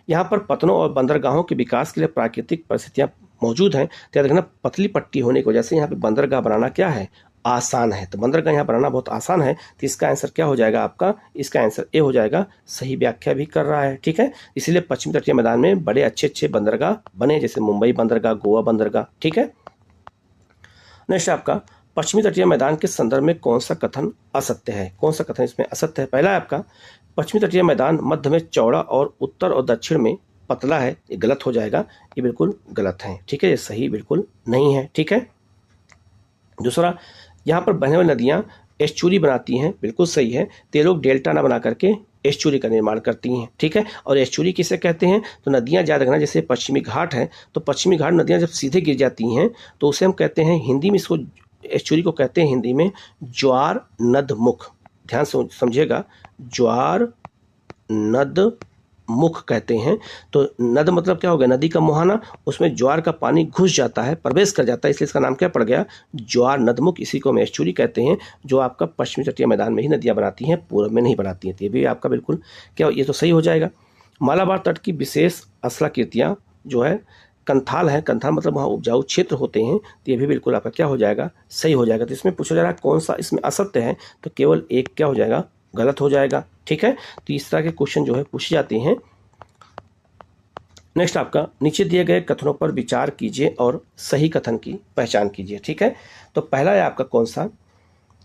B: यहाँ पर पतनों और बंदरगाहों के विकास के लिए प्राकृतिक परिस्थितियाँ मौजूद हैं, तो याद रखना पतली पट्टी होने की वजह से यहाँ पे बंदरगाह बनाना क्या है, आसान है। तो बंदरगाह यहाँ बनाना बहुत आसान है, तो इसका आंसर क्या हो जाएगा आपका, इसका आंसर ए हो जाएगा। सही व्याख्या भी कर रहा है, ठीक है। इसलिए पश्चिमी तटीय मैदान में बड़े अच्छे अच्छे बंदरगाह बने, जैसे मुंबई बंदरगाह, गोवा बंदरगाह, ठीक है। नेक्स्ट आपका पश्चिमी तटीय मैदान के संदर्भ में कौन सा कथन असत्य है, कौन सा कथन इसमें असत्य है। पहला है आपका पश्चिमी तटीय मैदान मध्य में चौड़ा और उत्तर और दक्षिण में पतला है, ये गलत हो जाएगा, ये बिल्कुल गलत है, ठीक है, ये सही बिल्कुल नहीं है, ठीक है। दूसरा, यहाँ पर बहने वाली नदियाँ एस्चुरी बनाती हैं, बिल्कुल सही है। तो ये लोग डेल्टा ना बना करके एस्चुरी का निर्माण करती हैं, ठीक है। और एस्चुरी किसे कहते हैं, तो नदियाँ याद रखना, जैसे पश्चिमी घाट है, तो पश्चिमी घाट नदियाँ जब सीधे गिर जाती हैं तो उसे हम कहते हैं हिंदी में, इसको एस्चुरी को कहते हैं हिंदी में ज्वार नदमुख। ध्यान से समझिएगा, ज्वार नद मुख कहते हैं। तो नद मतलब क्या हो गया, नदी का मुहाना, उसमें ज्वार का पानी घुस जाता है, प्रवेश कर जाता है, इसलिए इसका नाम क्या पड़ गया, ज्वार नदमुख। इसी को हम एस्चुरी कहते हैं, जो आपका पश्चिमी तटीय मैदान में ही नदियां बनाती हैं, पूर्व में नहीं बनाती हैं। तो ये भी आपका बिल्कुल क्या, ये तो सही हो जाएगा। मालाबार तट की विशेष असलाकृतियाँ जो है कंथाल है, कंथाल मतलब वहाँ उपजाऊ क्षेत्र होते हैं, तो ये भी बिल्कुल आपका क्या हो जाएगा, सही हो जाएगा। तो इसमें पूछा जा रहा है कौन सा इसमें असत्य है, तो केवल एक क्या हो जाएगा, गलत हो जाएगा, ठीक है। तो इस तरह के क्वेश्चन जो है पूछे जाते हैं। नेक्स्ट आपका नीचे दिए गए कथनों पर विचार कीजिए और सही कथन की पहचान कीजिए, ठीक है। तो पहला है आपका कौन सा,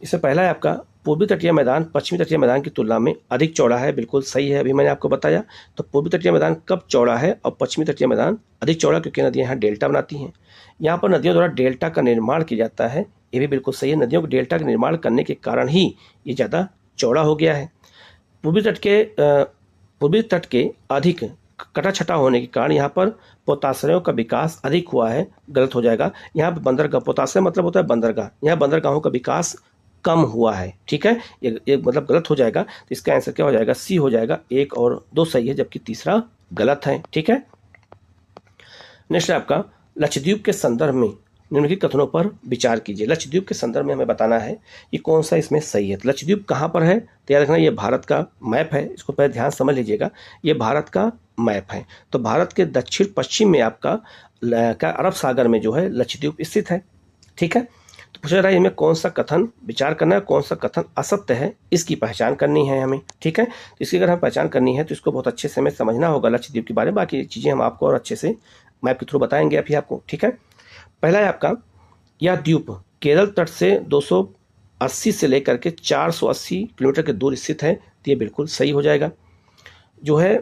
B: इसमें पहला है आपका पूर्वी तटीय मैदान पश्चिमी तटीय मैदान की तुलना में अधिक चौड़ा है, बिल्कुल सही है, अभी मैंने आपको बताया। तो पूर्वी तटीय मैदान कब चौड़ा है और पश्चिमी तटीय मैदान अधिक चौड़ा, क्योंकि नदियाँ यहाँ डेल्टा बनाती हैं। यहाँ पर नदियों द्वारा डेल्टा का निर्माण किया जाता है, ये भी बिल्कुल सही है। नदियों को डेल्टा का निर्माण करने के कारण ही ये ज़्यादा चौड़ा हो गया है। पूर्वी तट के अधिक कटा छटा होने के कारण यहाँ पर पोताश्रयों का विकास अधिक हुआ है, गलत हो जाएगा। यहाँ पर बंदरगाह, पोताश्रय मतलब होता है बंदरगाह, यहाँ बंदरगाहों का विकास कम हुआ है, ठीक है, ये मतलब गलत हो जाएगा। तो इसका आंसर क्या हो जाएगा, सी हो जाएगा। 1 और 2 सही है, जबकि तीसरा गलत है, ठीक है। नेक्स्ट है आपका लक्षद्वीप के संदर्भ में निम्नलिखित कथनों पर विचार कीजिए। लक्षद्वीप के संदर्भ में हमें बताना है कि कौन सा इसमें सही है। तो लक्षद्वीप कहाँ पर है, तो याद रखना ये भारत का मैप है, इसको पहले ध्यान समझ लीजिएगा, ये भारत का मैप है। तो भारत के दक्षिण पश्चिम में आपका अरब सागर में जो है लक्षद्वीप स्थित है, ठीक है। तो पूछा जा रहा है इनमें कौन सा कथन विचार करना है, कौन सा कथन असत्य है, इसकी पहचान करनी है हमें, ठीक है। तो इसकी अगर हमें पहचान करनी है तो इसको बहुत अच्छे से हमें समझना होगा लक्षद्वीप के बारे में। बाकी चीज़ें हम आपको और अच्छे से मैप के थ्रू बताएंगे अभी आपको, ठीक है। पहला है आपका यह द्वीप केरल तट से 280 से लेकर के 480 किलोमीटर के दूर स्थित है, तो ये बिल्कुल सही हो जाएगा। जो है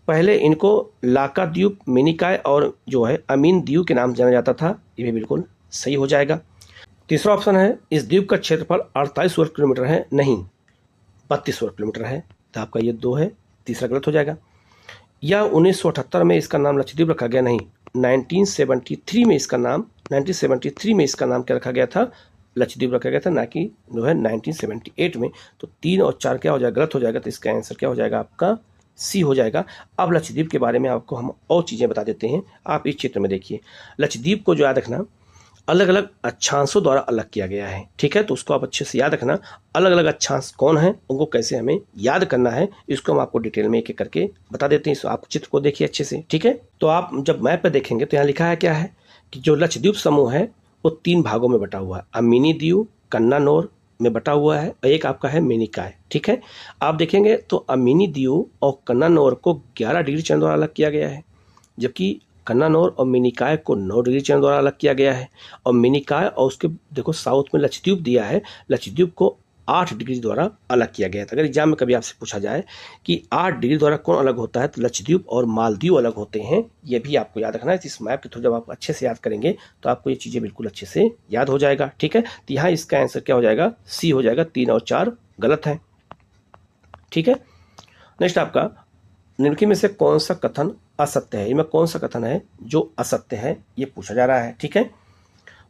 B: पहले इनको लाका द्वीप, मिनिकाय और जो है अमीन द्वीप के नाम जाना जाता था, ये भी बिल्कुल सही हो जाएगा। तीसरा ऑप्शन है इस द्वीप का क्षेत्रफल 48 वर्ग किलोमीटर है, नहीं 32 वर्ग किलोमीटर है, तो आपका ये 2 है, तीसरा गलत हो जाएगा। यह 1978 में इसका नाम लक्षद्वीप रखा गया, नहीं 1973 में इसका नाम 1973 में इसका नाम क्या रखा गया था, लक्षद्वीप रखा गया था, ना कि जो है 1978 में। तो 3 और 4 क्या हो जाएगा, गलत हो जाएगा। तो इसका आंसर क्या हो जाएगा आपका, सी हो जाएगा। अब लक्षद्वीप के बारे में आपको हम और चीज़ें बता देते हैं। आप इस चित्र में देखिए, लक्षद्वीप को जो याद रखना अलग अलग अक्षांशों द्वारा अलग किया गया है, ठीक है। तो उसको आप अच्छे से याद रखना, अलग अलग अक्षांश कौन है, उनको कैसे हमें याद करना है, इसको हम आपको डिटेल में एक एक करके बता देते हैं। आप चित्र को देखिए अच्छे से, ठीक है। तो आप जब मैप पे देखेंगे तो यहाँ लिखा है क्या है कि जो लक्षद्वीप समूह है वो 3 भागों में बटा हुआ है, अमीनी द्वीप, कन्नानौर में बटा हुआ है, और एक आपका है मिनिकाय, ठीक है। आप देखेंगे तो अमीनी द्वीप और कन्नानौर को 11 डिग्री चंद्र द्वारा अलग किया गया है, जबकि कन्नानौर और मिनिकाय को 9 डिग्री चंद्र द्वारा अलग किया गया है। और मिनिकाय और उसके देखो साउथ में लक्षद्वीप दिया है, लक्षद्वीप को 8 डिग्री द्वारा अलग किया गया था। अगर एग्जाम में कभी आपसे पूछा जाए कि 8 डिग्री द्वारा कौन अलग होता है, तो लक्षद्वीप और मालदीव अलग होते हैं, ये भी आपको याद रखना है। इस मैप के थ्रू जब आप अच्छे से याद करेंगे तो आपको ये चीज़ें बिल्कुल अच्छे से याद हो जाएगा, ठीक है। तो यहाँ इसका आंसर क्या हो जाएगा, सी हो जाएगा। 3 और 4 गलत है, ठीक है। नेक्स्ट आपका निम्नलिखित में से कौन सा कथन असत्य है, इनमें कौन सा कथन है जो असत्य है, ये पूछा जा रहा है, ठीक है।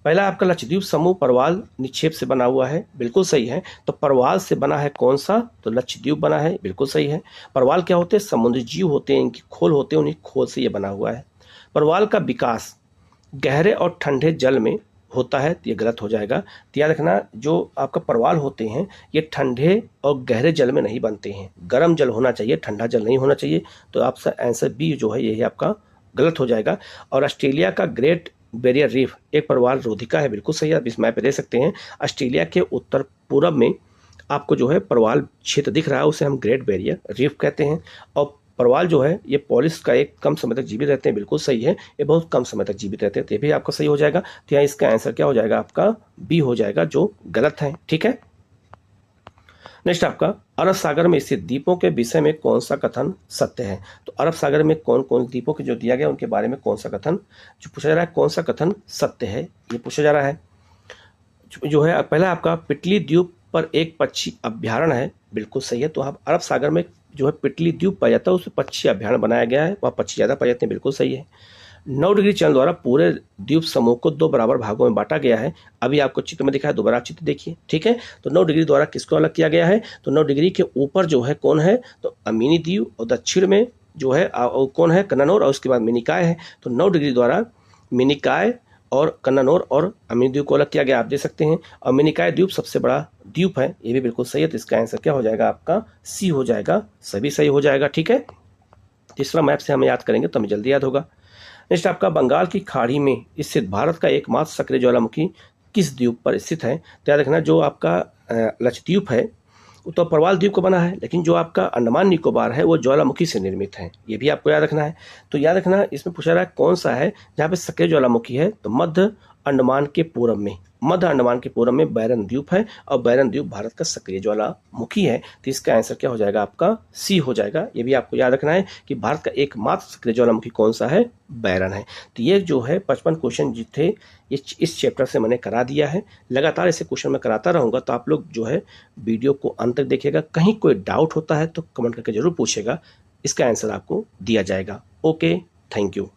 B: पहला आपका लक्षद्वीप समूह परवाल निक्षेप से बना हुआ है, बिल्कुल सही है। तो परवाल से बना है कौन सा, तो लक्षद्वीप बना है, बिल्कुल सही है। परवाल क्या होते हैं, समुद्री जीव होते हैं, इनकी खोल होते हैं, उन्हीं खोल से ये बना हुआ है। परवाल का विकास गहरे और ठंडे जल में होता है, तो ये गलत हो जाएगा। तो याद रखना जो आपका परवाल होते हैं ये ठंडे और गहरे जल में नहीं बनते हैं, गर्म जल होना चाहिए, ठंडा जल नहीं होना चाहिए। तो आपका आंसर बी जो है यही आपका गलत हो जाएगा। और ऑस्ट्रेलिया का ग्रेट बैरियर रीफ एक प्रवाल रोधिका है, बिल्कुल सही है, आप इस मैप पे देख सकते हैं। ऑस्ट्रेलिया के उत्तर पूरब में आपको जो है प्रवाल क्षेत्र दिख रहा है, उसे हम ग्रेट बैरियर रीफ कहते हैं। और प्रवाल जो है ये पॉलिस का एक कम समय तक जीवित रहते हैं, बिल्कुल सही है, ये बहुत कम समय तक जीवित रहते हैं, तो ये भी आपका सही हो जाएगा। तो यहाँ इसका आंसर क्या हो जाएगा, आपका बी हो जाएगा, जो गलत है। ठीक है, नेक्स्ट आपका अरब सागर में स्थित द्वीपों के विषय में कौन सा कथन सत्य है। तो अरब सागर में कौन कौन द्वीपों के जो दिया गया उनके बारे में कौन सा कथन जो पूछा जा रहा है, कौन सा कथन सत्य है, ये पूछा जा रहा है। जो है पहला आपका पिटली द्वीप पर एक पक्षी अभ्यारण्य है, बिल्कुल सही है। तो आप अरब सागर में जो है पिटली द्वीप पाया जाता है, उसमें पक्षी अभ्यारण्य बनाया गया है, वहाँ पक्षी ज़्यादा पाए जाते हैं, बिल्कुल सही है। 9 डिग्री चंद्र द्वारा पूरे द्वीप समूह को 2 बराबर भागों में बांटा गया है। अभी आपको चित्र में दिखा है, दोबारा चित्र देखिए। ठीक है, तो 9 डिग्री द्वारा किसको अलग किया गया है, तो 9 डिग्री के ऊपर जो है कौन है, तो अमीनी द्वीप, और दक्षिण में जो है कौन है, कन्नौर, और उसके बाद मिनिकाय है। तो 9 डिग्री द्वारा मिनिकाय और कन्नौर और अमीनी द्वीप को अलग किया गया, आप देख सकते हैं। और मिनिकाय द्वीप सबसे बड़ा द्वीप है, ये भी बिल्कुल सही है। तो इसका आंसर क्या हो जाएगा, आपका सी हो जाएगा, सभी सही हो जाएगा। ठीक है, तीसरा मैप से हम याद करेंगे तो हमें जल्दी याद होगा। नेक्स्ट आपका बंगाल की खाड़ी में स्थित भारत का एकमात्र सक्रिय ज्वालामुखी किस द्वीप पर स्थित है। तो याद रखना, जो आपका लक्षद्वीप है वो तो प्रवाल द्वीप को बना है, लेकिन जो आपका अंडमान निकोबार है वो ज्वालामुखी से निर्मित है, ये भी आपको याद रखना है। तो याद रखना, इसमें पूछा रहा है कौन सा है जहाँ पे सक्रिय ज्वालामुखी है, तो मध्य अंडमान के पूरब में बैरन द्वीप है, और बैरन द्वीप भारत का सक्रिय ज्वालामुखी है। तो इसका आंसर क्या हो जाएगा, आपका सी हो जाएगा। ये भी आपको याद रखना है कि भारत का एकमात्र सक्रिय ज्वालामुखी कौन सा है, बैरन है। तो ये जो है 55 क्वेश्चन जो थे ये इस चैप्टर से मैंने करा दिया है। लगातार ऐसे क्वेश्चन मैं कराता रहूँगा, तो आप लोग जो है वीडियो को अंत तक देखिएगा। कहीं कोई डाउट होता है तो कमेंट करके जरूर पूछेगा, इसका आंसर आपको दिया जाएगा। Okay, thank you.